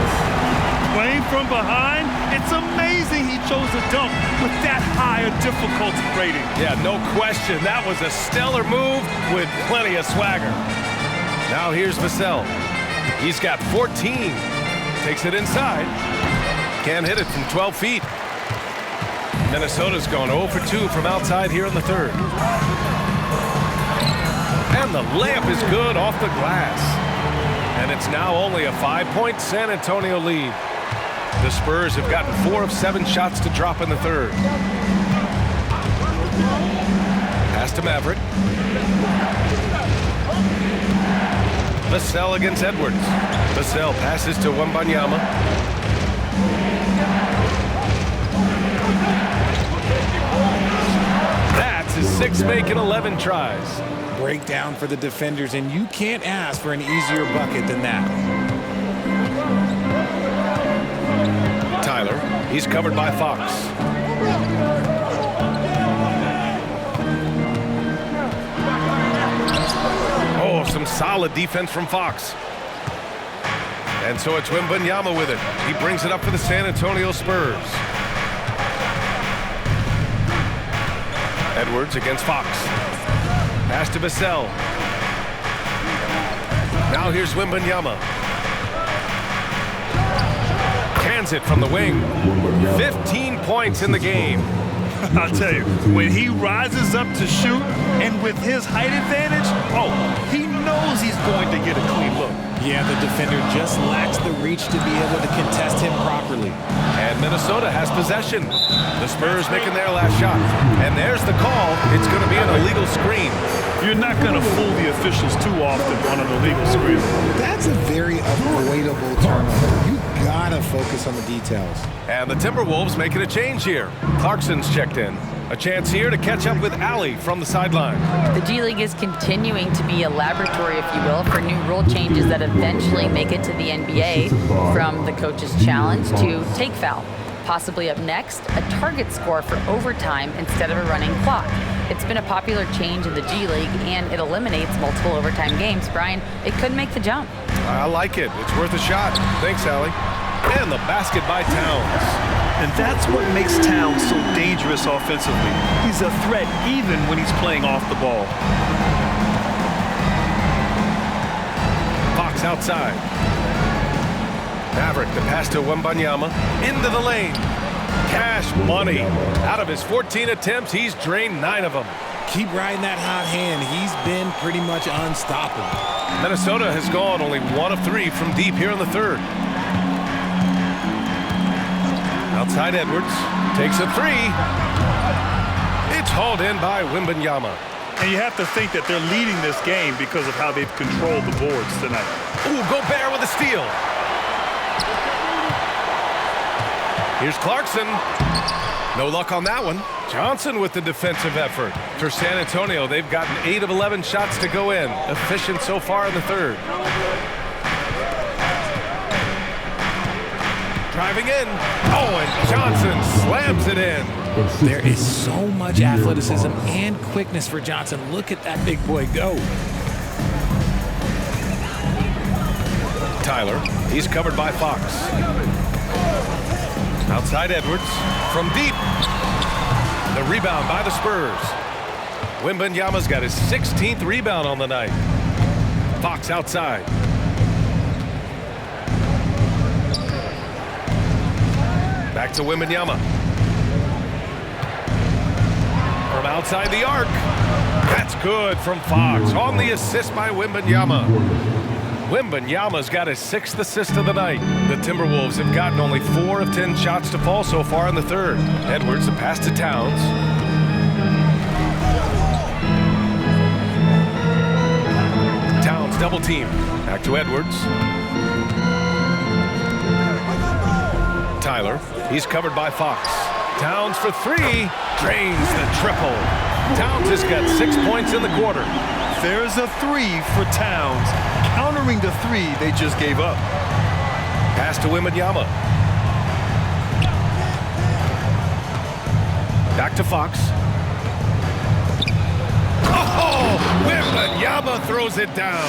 Playing from behind, it's amazing he chose a dunk with that high a difficulty rating. Yeah, no question. That was a stellar move with plenty of swagger. Now here's Vassell. He's got 14. Takes it inside. Can't hit it from 12 feet. Minnesota's gone 0 for 2 from outside here in the third. And the layup is good off the glass. And it's now only a 5-point San Antonio lead. The Spurs have gotten 4 of 7 shots to drop in the third. Pass to Maverick. Vassell against Edwards. Vassell passes to Wembanyama. That's his 6th make in 11 tries. Breakdown for the defenders, and you can't ask for an easier bucket than that. Tyler, he's covered by Fox. Oh, some solid defense from Fox. And so it's Wembanyama with it. He brings it up for the San Antonio Spurs. Edwards against Fox. Pass to Vassell. Now here's Wembanyama. Cans it from the wing. 15 points in the game. I'll tell you, when he rises up to shoot and with his height advantage, oh, he knows he's going to get a clean look. Yeah, the defender just lacks the reach to be able to contest him properly. And Minnesota has possession. The Spurs making their last shot. And there's the call. It's going to be an illegal screen. You're not going to fool the officials too often on an illegal screen. That's a very avoidable turnover. You gotta focus on the details. And the Timberwolves making a change here. Clarkson's checked in. A chance here to catch up with Allie from the sideline. The G League is continuing to be a laboratory, if you will, for new rule changes that eventually make it to the NBA, from the coach's challenge to take foul. Possibly up next, a target score for overtime instead of a running clock. It's been a popular change in the G League, and it eliminates multiple overtime games. Brian, it could make the jump. I like it. It's worth a shot. Thanks, Allie. And the basket by Towns. And that's what makes Towns so dangerous offensively. He's a threat even when he's playing off the ball. Fox outside. Maverick, the pass to Wembanyama. Into the lane. Cash money. Out of his 14 attempts, he's drained 9 of them. Keep riding that hot hand. He's been pretty much unstoppable. Minnesota has gone only 1 of 3 from deep here in the third. Outside Edwards. Takes a 3. It's hauled in by Wembanyama. And you have to think that they're leading this game because of how they've controlled the boards tonight. Ooh, Gobert with a steal. Here's Clarkson. No luck on that one. Johnson with the defensive effort. For San Antonio, they've gotten 8 of 11 shots to go in. Efficient so far in the third. Driving in. Oh, and Johnson slams it in. There is so much athleticism and quickness for Johnson. Look at that big boy go. Tyler, he's covered by Fox. Outside Edwards, from deep. The rebound by the Spurs. Wembanyama's got his 16th rebound on the night. Fox outside. Back to Wembanyama. From outside the arc. That's good from Fox. On the assist by Wembanyama. Wembanyama's got his 6th assist of the night. The Timberwolves have gotten only 4 of 10 shots to fall so far in the third. Edwards, the pass to Towns. Towns double team. Back to Edwards. Tyler, he's covered by Fox. Towns for 3. Drains the triple. Towns has got 6 points in the quarter. There's a 3 for Towns, countering the 3 they just gave up. Pass to Wembanyama. Back to Fox. Oh, Wembanyama throws it down.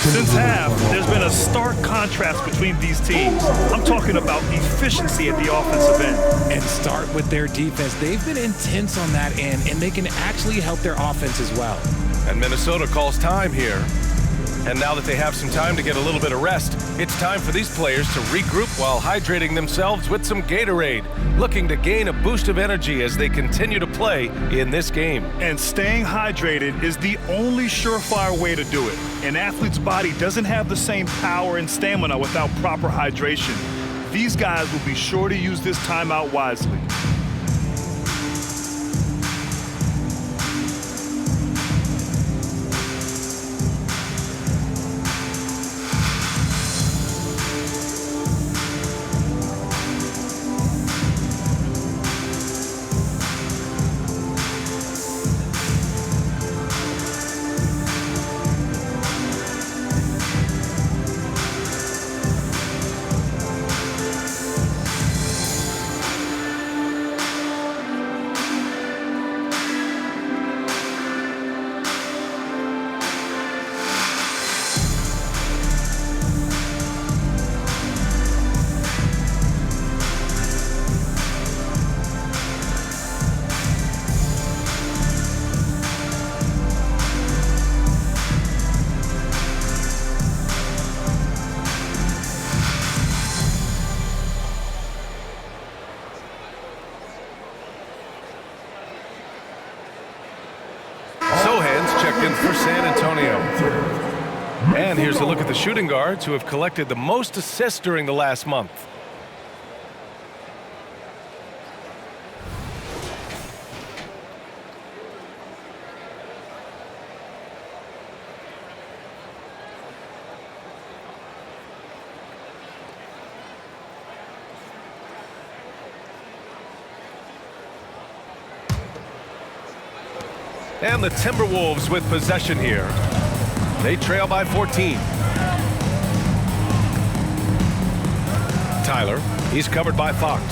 Since half, there's been a stark contrast between these teams. I'm talking about efficiency at the offensive end. And start with their defense. They've been intense on that end, and they can actually help their offense as well. And Minnesota calls time here. And now that they have some time to get a little bit of rest, it's time for these players to regroup while hydrating themselves with some Gatorade, looking to gain a boost of energy as they continue to play in this game. And staying hydrated is the only surefire way to do it. An athlete's body doesn't have the same power and stamina without proper hydration. These guys will be sure to use this timeout wisely. For San Antonio. And here's a look at the shooting guards who have collected the most assists during the last month. And the Timberwolves with possession here. They trail by 14. Tyler, he's covered by Fox.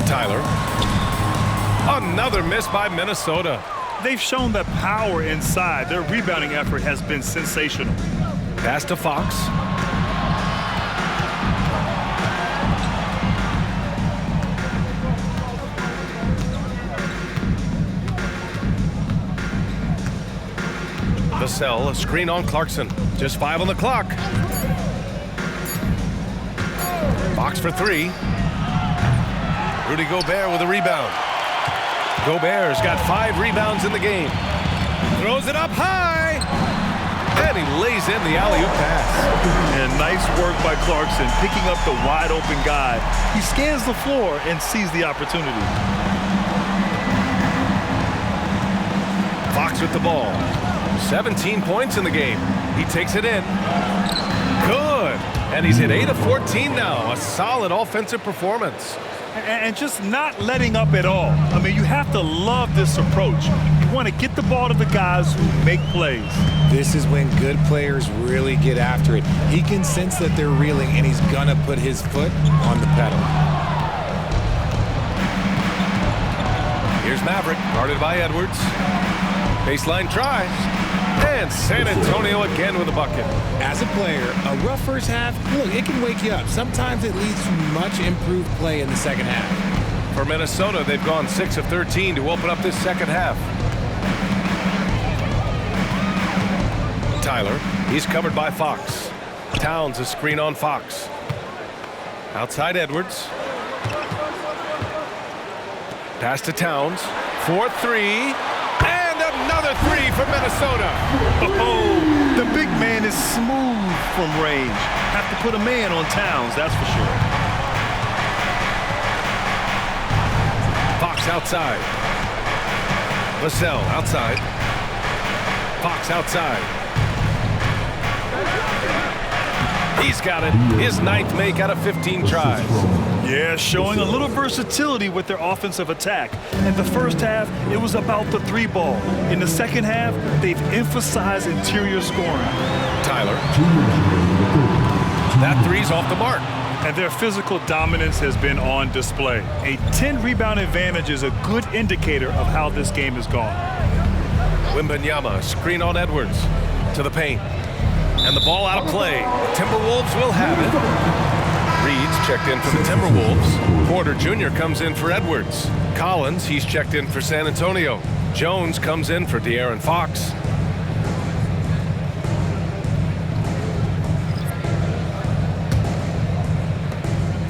Tyler. Another miss by Minnesota. They've shown that power inside. Their rebounding effort has been sensational. Pass to Fox. Vassell, a screen on Clarkson. Just 5 on the clock. Fox for 3. Rudy Gobert with a rebound. Gobert's got 5 rebounds in the game. Throws it up high. And he lays in the alley-oop pass. And nice work by Clarkson, picking up the wide-open guy. He scans the floor and sees the opportunity. Fox with the ball. 17 points in the game. He takes it in. Good. And he's hit 8 of 14 now. A solid offensive performance. And just not letting up at all. I mean, you have to love this approach. You want to get the ball to the guys who make plays. This is when good players really get after it. He can sense that they're reeling, and he's going to put his foot on the pedal. Here's Maverick, guarded by Edwards. Baseline try. And San Antonio again with a bucket. As a player, a rough first half, look, it can wake you up. Sometimes it leads to much improved play in the second half. For Minnesota, they've gone 6 of 13 to open up this second half. Tyler, he's covered by Fox. Towns a screen on Fox. Outside Edwards. Pass to Towns. 4-3. Another 3 for Minnesota. Oh, the big man is smooth from range. Have to put a man on Towns, that's for sure. Fox outside. Vassell outside. Fox outside. He's got it. His 9th make out of 15 tries. Yeah, showing a little versatility with their offensive attack. In the first half, it was about the 3 ball. In the second half, they've emphasized interior scoring. Tyler. That 3's off the mark. And their physical dominance has been on display. A 10-rebound advantage is a good indicator of how this game has gone. Wembanyama, screen on Edwards. To the paint. And the ball out of play. Timberwolves will have it. Reed's checked in for the Timberwolves. Porter Jr. comes in for Edwards. Collins, he's checked in for San Antonio. Jones comes in for De'Aaron Fox.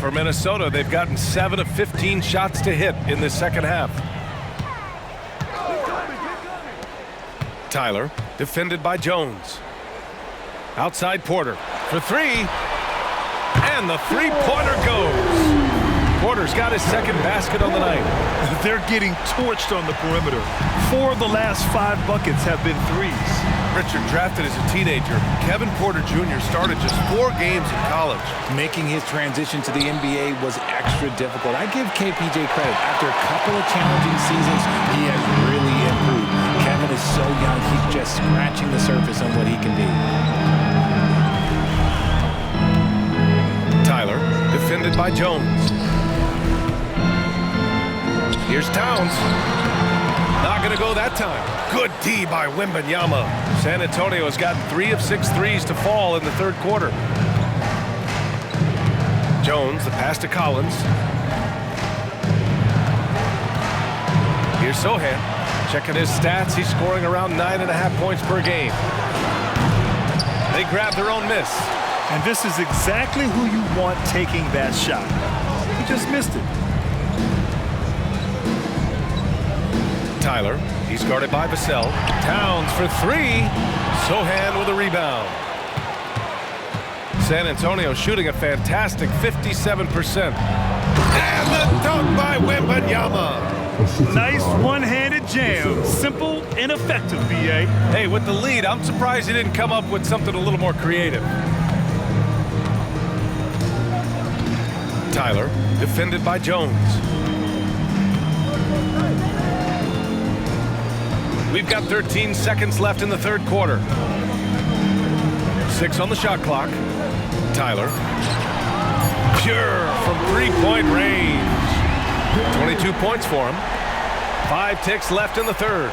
For Minnesota, they've gotten 7 of 15 shots to hit in this second half. Tyler, defended by Jones. Outside Porter for 3. And the 3-pointer goes. Porter's got his 2nd basket on the night. They're getting torched on the perimeter. 4 of the last 5 buckets have been 3s. Richard drafted as a teenager. Kevin Porter Jr. started just 4 games in college. Making his transition to the NBA was extra difficult. I give KPJ credit. After a couple of challenging seasons, he has really improved. Kevin is so young, he's just scratching the surface on what he can be. Tyler, defended by Jones. Here's Towns. Not going to go that time. Good D by Wembanyama. San Antonio has got 3 of 6 threes to fall in the 3rd quarter. Jones, the pass to Collins. Here's Sohan. Checking his stats, he's scoring around 9.5 points per game. They grab their own miss. And this is exactly who you want taking that shot. He just missed it. Tyler, he's guarded by Vassell. Towns for 3. Sohan with a rebound. San Antonio shooting a fantastic 57%. And the dunk by Wembanyama. Nice one-handed jam. Simple and effective, B.A. Hey, with the lead, I'm surprised he didn't come up with something a little more creative. Tyler, defended by Jones. We've got 13 seconds left in the 3rd quarter. 6 on the shot clock. Tyler. Pure from 3-point range. 22 points for him. 5 ticks left in the third.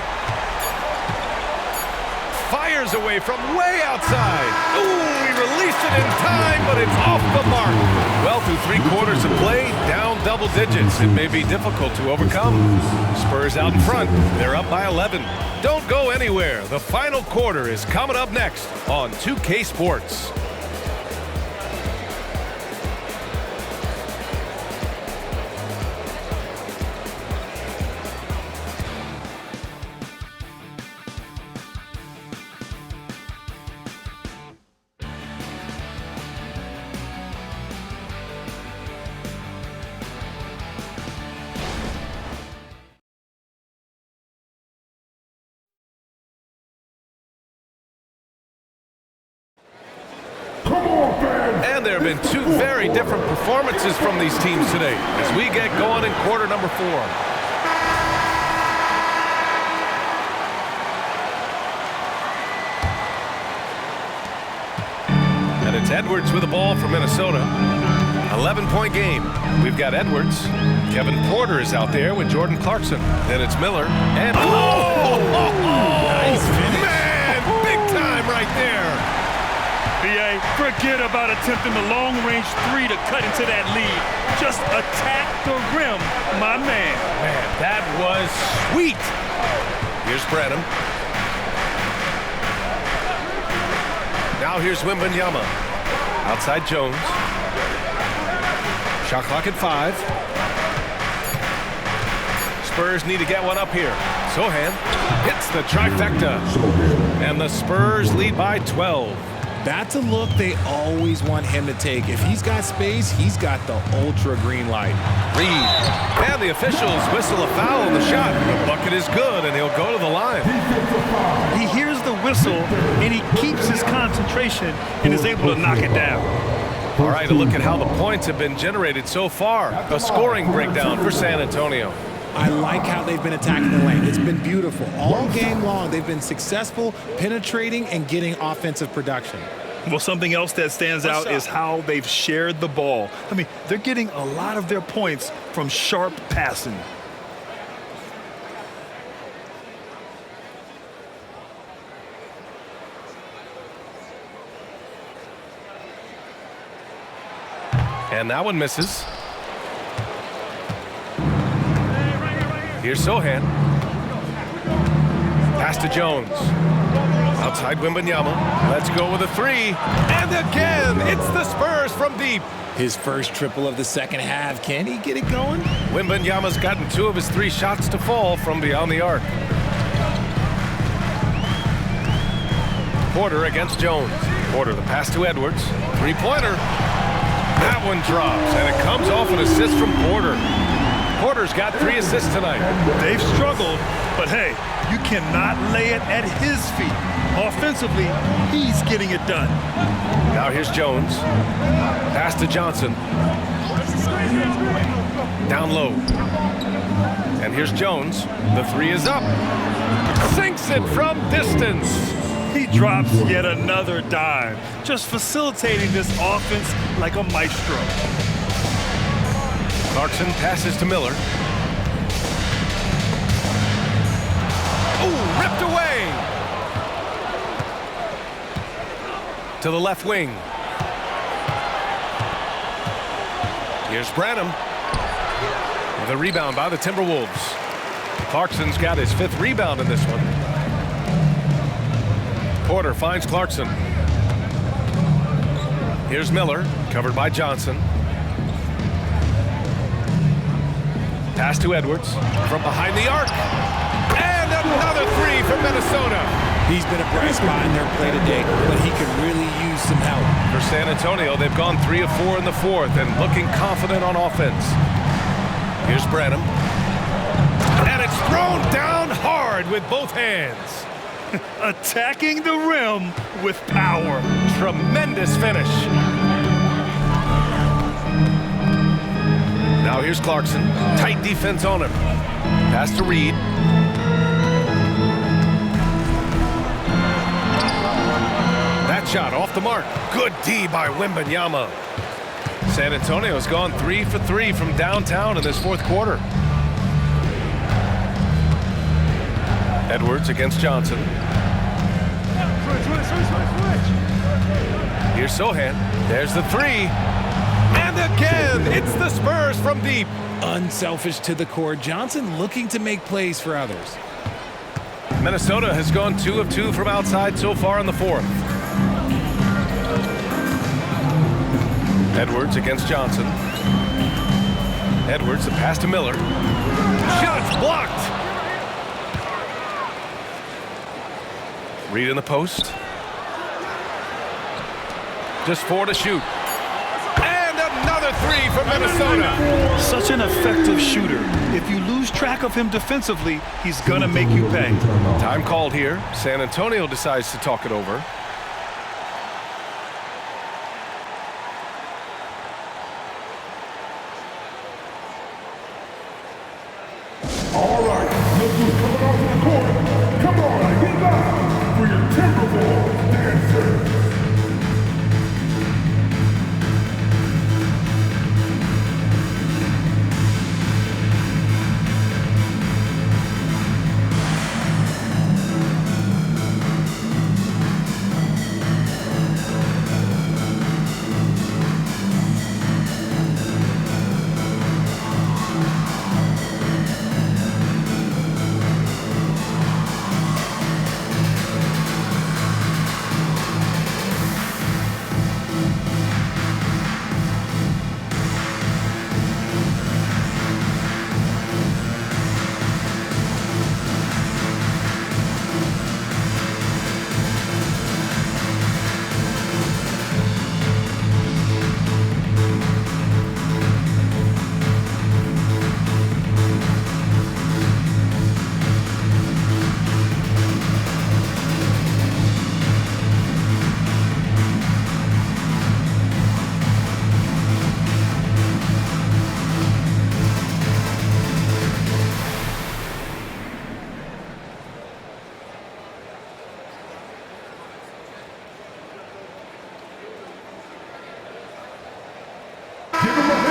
Fires away from way outside. Ooh, he released it in time, but it's off the mark. Well, through 3 quarters of play, down double digits. It may be difficult to overcome. Spurs out in front. They're up by 11. Don't go anywhere. The final quarter is coming up next on 2K Sports. And there have been 2 very different performances from these teams today as we get going in quarter number 4. And it's Edwards with the ball for Minnesota. 11-point game. We've got Edwards. Kevin Porter is out there with Jordan Clarkson. Then it's Miller. And nice finish. Man, big time right there. B.A., forget about attempting the long-range 3 to cut into that lead. Just attack the rim, my man. Man, that was sweet. Here's Branham. Now here's Wembanyama. Outside Jones. Shot clock at 5. Spurs need to get one up here. Sohan hits the trifecta. And the Spurs lead by 12. That's a look they always want him to take. If he's got space, he's got the ultra green light. Reed. And the officials whistle a foul on the shot. The bucket is good, and he'll go to the line. He hears the whistle, and he keeps his concentration and is able to knock it down. All right, a look at how the points have been generated so far. A scoring breakdown for San Antonio. I like how they've been attacking the lane. It's been beautiful. All game long, they've been successful penetrating and getting offensive production. Well, something else that stands out is how they've shared the ball. I mean, they're getting a lot of their points from sharp passing. And that one misses. Here's Sohan. Pass to Jones. Outside Wembanyama. Let's go with a 3. And again, it's the Spurs from deep. His first triple of the second half. Can he get it going? Wembanyama's gotten 2 of his 3 shots to fall from beyond the arc. Porter against Jones. Porter, the pass to Edwards. 3-pointer. That one drops, and it comes off an assist from Porter. Porter's got 3 assists tonight. They've struggled, but hey, you cannot lay it at his feet. Offensively, he's getting it done. Now here's Jones. Pass to Johnson. Down low. And here's Jones. The 3 is up. Sinks it from distance. He drops yet another dime, just facilitating this offense like a maestro. Clarkson passes to Miller. Ooh, ripped away! To the left wing. Here's Branham. The rebound by the Timberwolves. Clarkson's got his 5th rebound in this one. Porter finds Clarkson. Here's Miller, covered by Johnson. Pass to Edwards from behind the arc. And another 3 from Minnesota. He's been a bright spot in their play today, but he could really use some help. For San Antonio, they've gone 3 of 4 in the 4th and looking confident on offense. Here's Branham. And it's thrown down hard with both hands. Attacking the rim with power. Tremendous finish. Now here's Clarkson. Tight defense on him. Pass to Reed. That shot off the mark. Good D by Wembanyama. San Antonio's gone 3 for 3 from downtown in this 4th quarter. Edwards against Johnson. Here's Sohan. There's the three. And again, it's the Spurs from deep. Unselfish to the core. Johnson looking to make plays for others. Minnesota has gone 2 of 2 from outside so far in the fourth. Edwards against Johnson. Edwards, the pass to Miller. Shots blocked. Reed in the post. Just 4 to shoot. And another three for Minnesota. Such an effective shooter. If you lose track of him defensively, he's going to make you pay. Time called here. San Antonio decides to talk it over. All right, look who's coming off the court. Come on, get up for your Timberwolves dancers.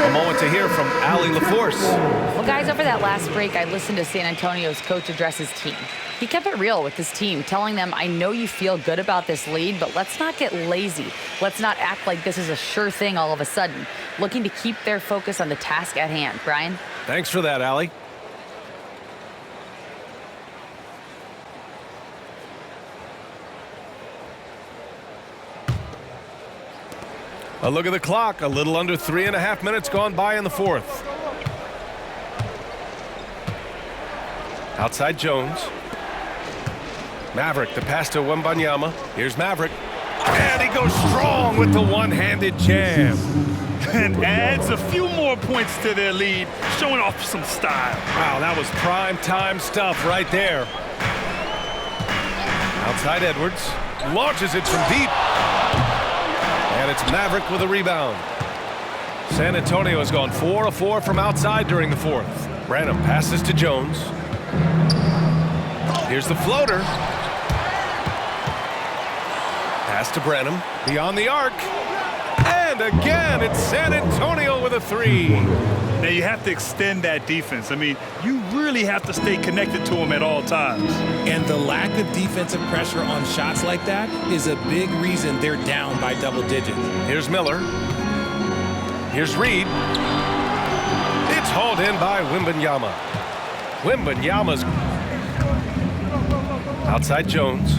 A moment to hear from Allie LaForce. Well, guys, over that last break, I listened to San Antonio's coach address his team. He kept it real with his team, telling them, I know you feel good about this lead, but let's not get lazy. Let's not act like this is a sure thing all of a sudden. Looking to keep their focus on the task at hand. Brian? Thanks for that, Allie. A look at the clock. A little under 3.5 minutes gone by in the fourth. Outside Jones. Maverick, the pass to Wembanyama. Here's Maverick. And he goes strong with the one-handed jam. And adds a few more points to their lead, showing off some style. Wow, that was prime-time stuff right there. Outside Edwards. Launches it from deep. And it's Maverick with a rebound. San Antonio has gone 4 of 4 from outside during the fourth. Branham passes to Jones. Here's the floater. Pass to Branham. Beyond the arc. And again, it's San Antonio with a three. Now you have to extend that defense. I mean, you really have to stay connected to him at all times. And the lack of defensive pressure on shots like that is a big reason they're down by double digits. Here's Miller. Here's Reed. It's hauled in by Wembanyama. Wembanyama's outside Jones.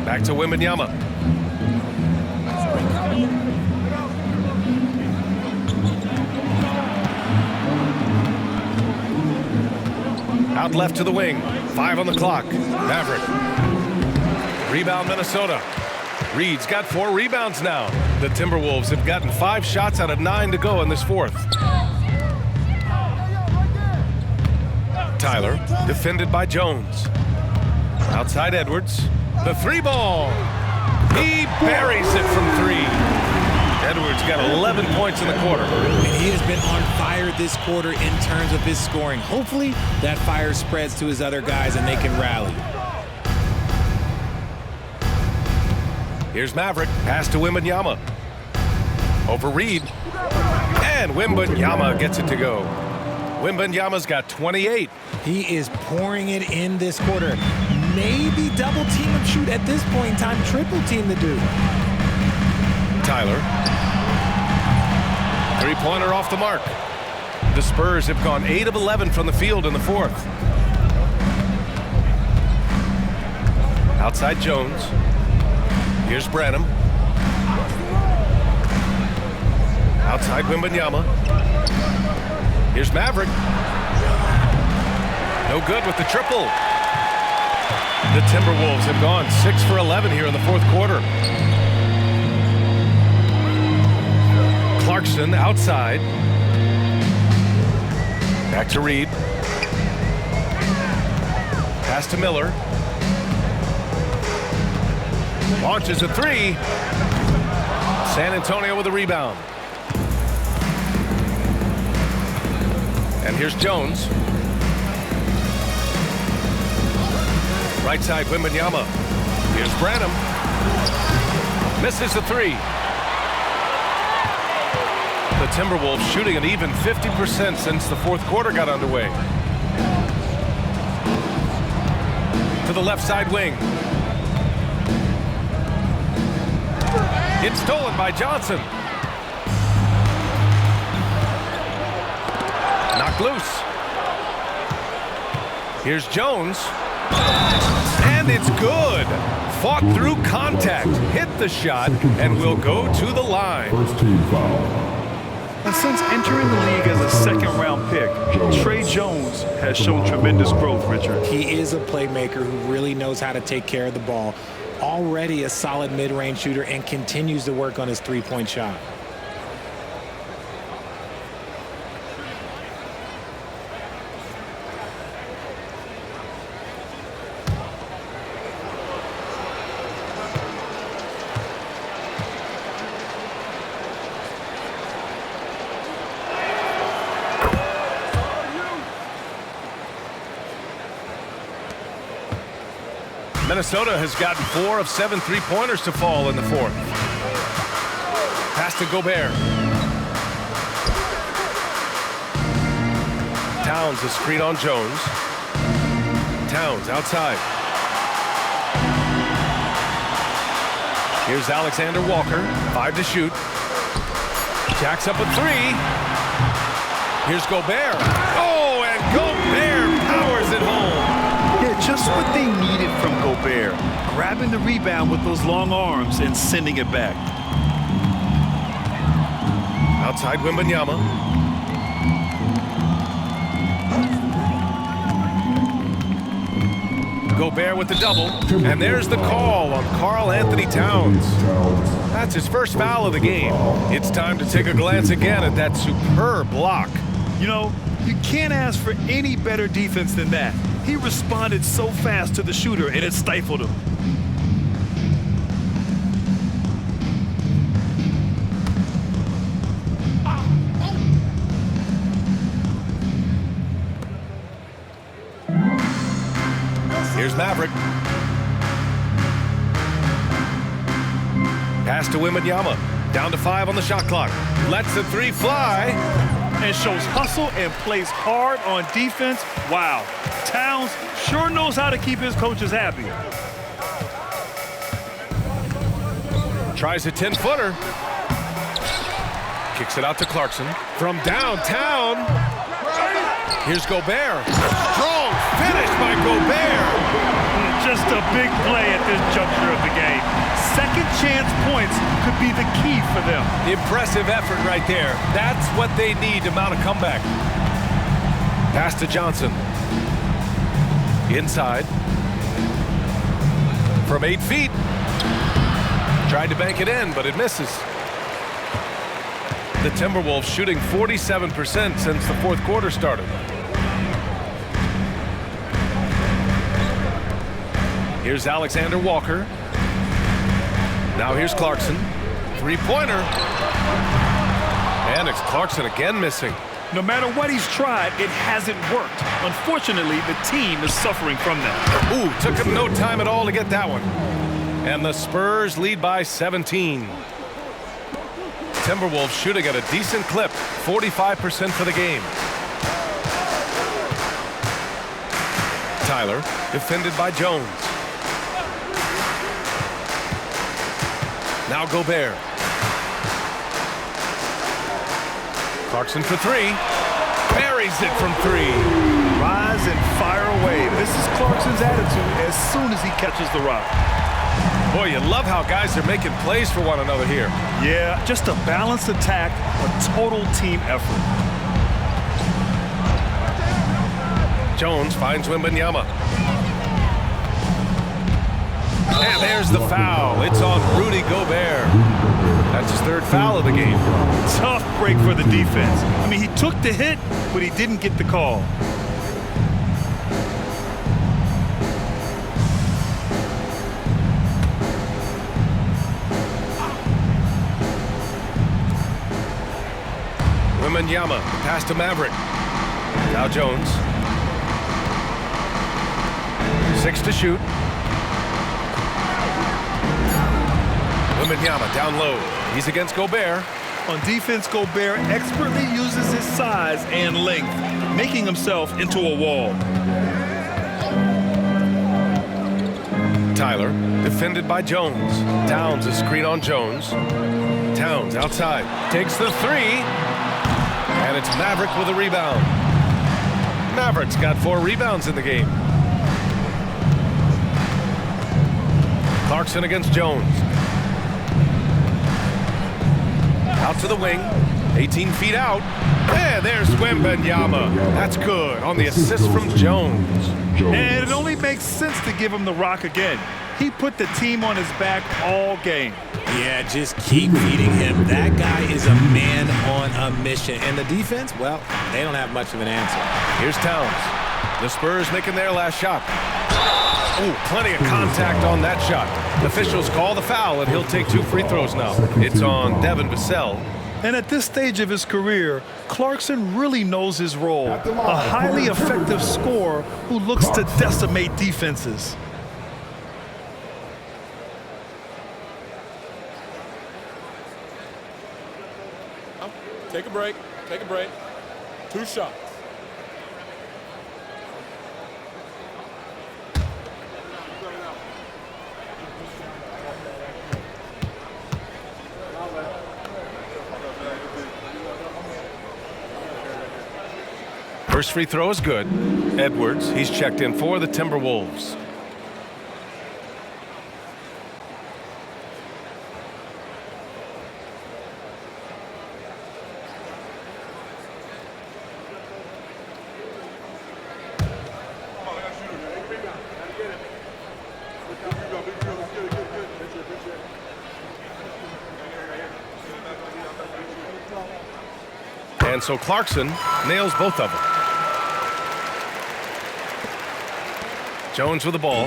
Back to Wembanyama. Out left to the wing. 5 on the clock. Maverick. Rebound Minnesota. Reed's got 4 rebounds now. The Timberwolves have gotten 5 shots out of 9 to go in this fourth. Tyler, defended by Jones. Outside Edwards. The 3-ball. He buries it from 3. Edwards got 11 points in the quarter. And he has been on fire this quarter in terms of his scoring. Hopefully that fire spreads to his other guys and they can rally. Here's Maverick. Pass to Wembanyama. Over Reed. And Wembanyama gets it to go. Wembanyama's got 28. He is pouring it in this quarter. Maybe double team him shoot at this point in time, triple team the dude. Tyler. Three-pointer off the mark. The Spurs have gone 8 of 11 from the field in the fourth. Outside Jones. Here's Branham. Outside Wembanyama. Here's Maverick. No good with the triple. The Timberwolves have gone 6 for 11 here in the fourth quarter. Clarkson outside. Back to Reed. Pass to Miller. Launches a three. San Antonio with a rebound. And here's Jones. Right side, Wembanyama. Here's Branham. Misses the three. The Timberwolves shooting an even 50% since the fourth quarter got underway. To the left side wing. It's stolen by Johnson. Knocked loose. Here's Jones. And it's good. Fought through contact, hit the shot, and will go to the line. First team foul. And since entering the league as a second-round pick, Trey Jones has shown tremendous growth, Richard. He is a playmaker who really knows how to take care of the ball. Already a solid mid-range shooter and continues to work on his three-point shot. Minnesota has gotten 4 of 7 three-pointers to fall in the fourth. Pass to Gobert. Towns a screen on Jones. Towns outside. Here's Alexander Walker. 5 to shoot. Jacks up a three. Here's Gobert. Oh, and Gobert powers it home. Yeah, just what they needed from Gobert. Grabbing the rebound with those long arms and sending it back. Outside Wembanyama. Gobert with the double. And there's the call on Karl Anthony Towns. That's his first foul of the game. It's time to take a glance again at that superb block. You know, you can't ask for any better defense than that. He responded so fast to the shooter, and it stifled him. Here's Maverick. Pass to Wembanyama. Down to 5 on the shot clock. Lets the three fly. And shows hustle and plays hard on defense. Wow. Towns sure knows how to keep his coaches happy. Tries a 10-footer. Kicks it out to Clarkson. From downtown. Here's Gobert. Strong finish by Gobert. Just a big play at this juncture of the game. Second chance points could be the key for them. Impressive effort right there. That's what they need to mount a comeback. Pass to Johnson. Inside. From 8 feet. Tried to bank it in, but it misses. The Timberwolves shooting 47% since the fourth quarter started. Here's Alexander Walker. Now here's Clarkson. Three-pointer. And it's Clarkson again missing. No matter what he's tried, it hasn't worked. Unfortunately, the team is suffering from that. Ooh, took him no time at all to get that one. And the Spurs lead by 17. Timberwolves shooting at a decent clip, 45% for the game. Tyler, defended by Jones. Now Gobert. Clarkson for three. Buries it from three. Rise and fire away. This is Clarkson's attitude as soon as he catches the rock. Boy, you love how guys are making plays for one another here. Yeah, just a balanced attack, a total team effort. Jones finds Wembanyama. And there's the foul. It's on Rudy Gobert. That's his third foul of the game. Tough break for the defense. I mean, he took the hit, but he didn't get the call. Wembanyama, pass to Maverick. Now Jones. 6 to shoot. Wembanyama down low. He's against Gobert. On defense, Gobert expertly uses his size and length, making himself into a wall. Tyler, defended by Jones. Towns a screen on Jones. Towns outside. Takes the three. And it's Maverick with a rebound. Maverick's got 4 rebounds in the game. Clarkson against Jones. Out to the wing. 18 feet out. And there's Wembanyama. That's good on the assist from Jones. And it only makes sense to give him the rock again. He put the team on his back all game. Yeah, just keep feeding him. That guy is a man on a mission. And the defense, well, they don't have much of an answer. Here's Towns. The Spurs making their last shot. Ooh, plenty of contact on that shot. Officials call the foul, and he'll take 2 free throws now. It's on Devin Vassell. And at this stage of his career, Clarkson really knows his role. A highly effective scorer who looks to decimate defenses. Take a break. Take a break. 2 shots. First free throw is good. Edwards, he's checked in for the Timberwolves. And so Clarkson nails both of them. Jones with the ball.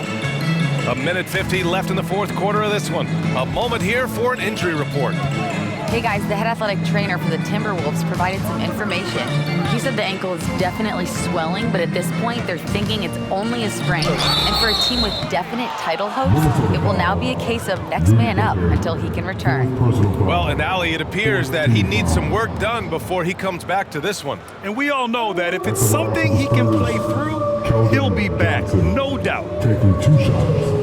1:50 left in the fourth quarter of this one. A moment here for an injury report. Hey guys, the head athletic trainer for the Timberwolves provided some information. He said the ankle is definitely swelling, but at this point they're thinking it's only a sprain. And for a team with definite title hopes, it will now be a case of next man up until he can return. Well, and Allie, it appears that he needs some work done before he comes back to this one. And we all know that if it's something he can play through, he'll be back, no doubt. Taking 2 shots.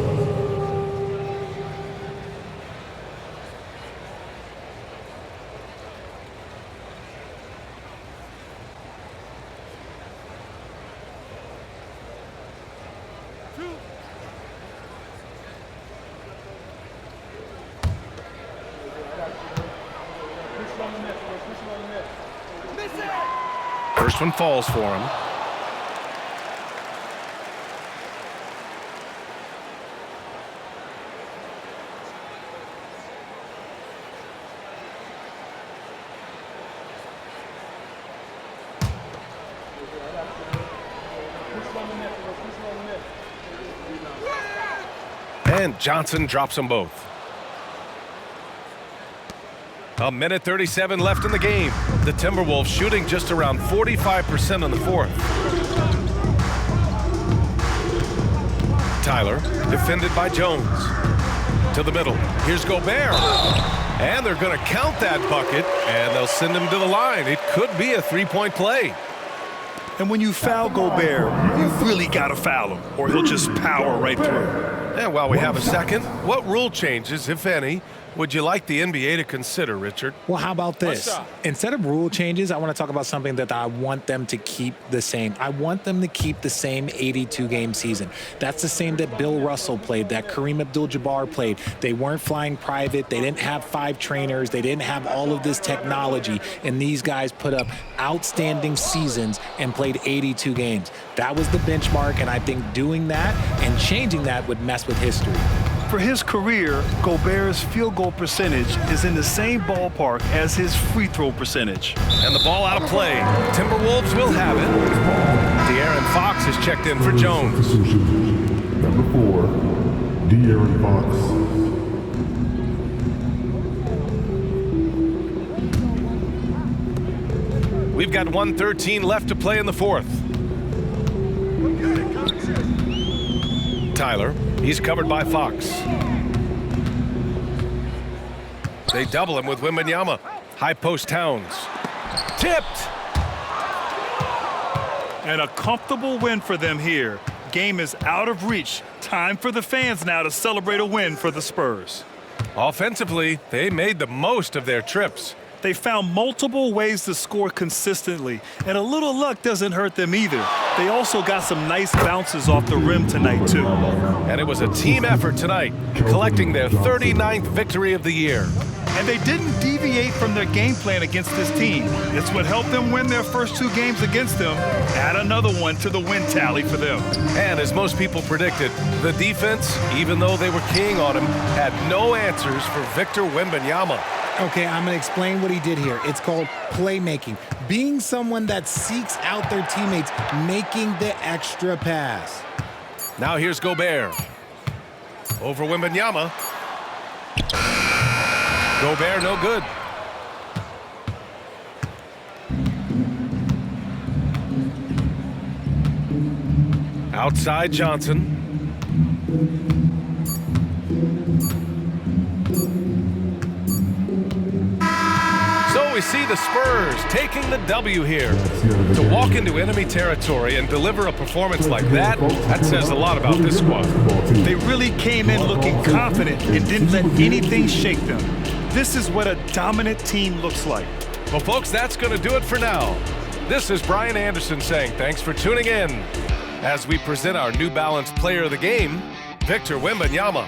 First one falls for him. And Johnson drops them both. 1:37 left in the game. The Timberwolves shooting just around 45% in the fourth. Tyler, defended by Jones. To the middle. Here's Gobert. And they're going to count that bucket, and they'll send him to the line. It could be a 3-point play. And when you foul Gobert, you really got to foul him, or he'll just power right through. And while we have a second, what rule changes, if any, would you like the NBA to consider, Richard? Well, how about this? Instead of rule changes, I want to talk about something that I want them to keep the same. I want them to keep the same 82-game season. That's the same that Bill Russell played, that Kareem Abdul-Jabbar played. They weren't flying private. They didn't have 5 trainers. They didn't have all of this technology. And these guys put up outstanding seasons and played 82 games. That was the benchmark, and I think doing that and changing that would mess with history. For his career, Gobert's field goal percentage is in the same ballpark as his free throw percentage. And the ball out of play. Timberwolves will have it. De'Aaron Fox has checked in for Jones. Number 4, De'Aaron Fox. We've got 1:13 left to play in the fourth. Tyler, he's covered by Fox. They double him with Wembanyama. High post Towns. Tipped! And a comfortable win for them here. Game is out of reach. Time for the fans now to celebrate a win for the Spurs. Offensively, they made the most of their trips. They found multiple ways to score consistently, and a little luck doesn't hurt them either. They also got some nice bounces off the rim tonight, too. And it was a team effort tonight, collecting their 39th victory of the year. And they didn't deviate from their game plan against this team. It's what helped them win their first 2 games against them. Add another one to the win tally for them. And as most people predicted, the defense, even though they were keying on him, had no answers for Victor Wembanyama. Okay, I'm going to explain what he did here. It's called playmaking. Being someone that seeks out their teammates, making the extra pass. Now here's Gobert. Over Wembanyama. Gobert no good. Outside Johnson. So we see the Spurs taking the W here. To walk into enemy territory and deliver a performance like that, that says a lot about this squad. They really came in looking confident and didn't let anything shake them. This is what a dominant team looks like. Well, folks, that's going to do it for now. This is Brian Anderson saying thanks for tuning in as we present our New Balance Player of the Game, Victor Wembanyama.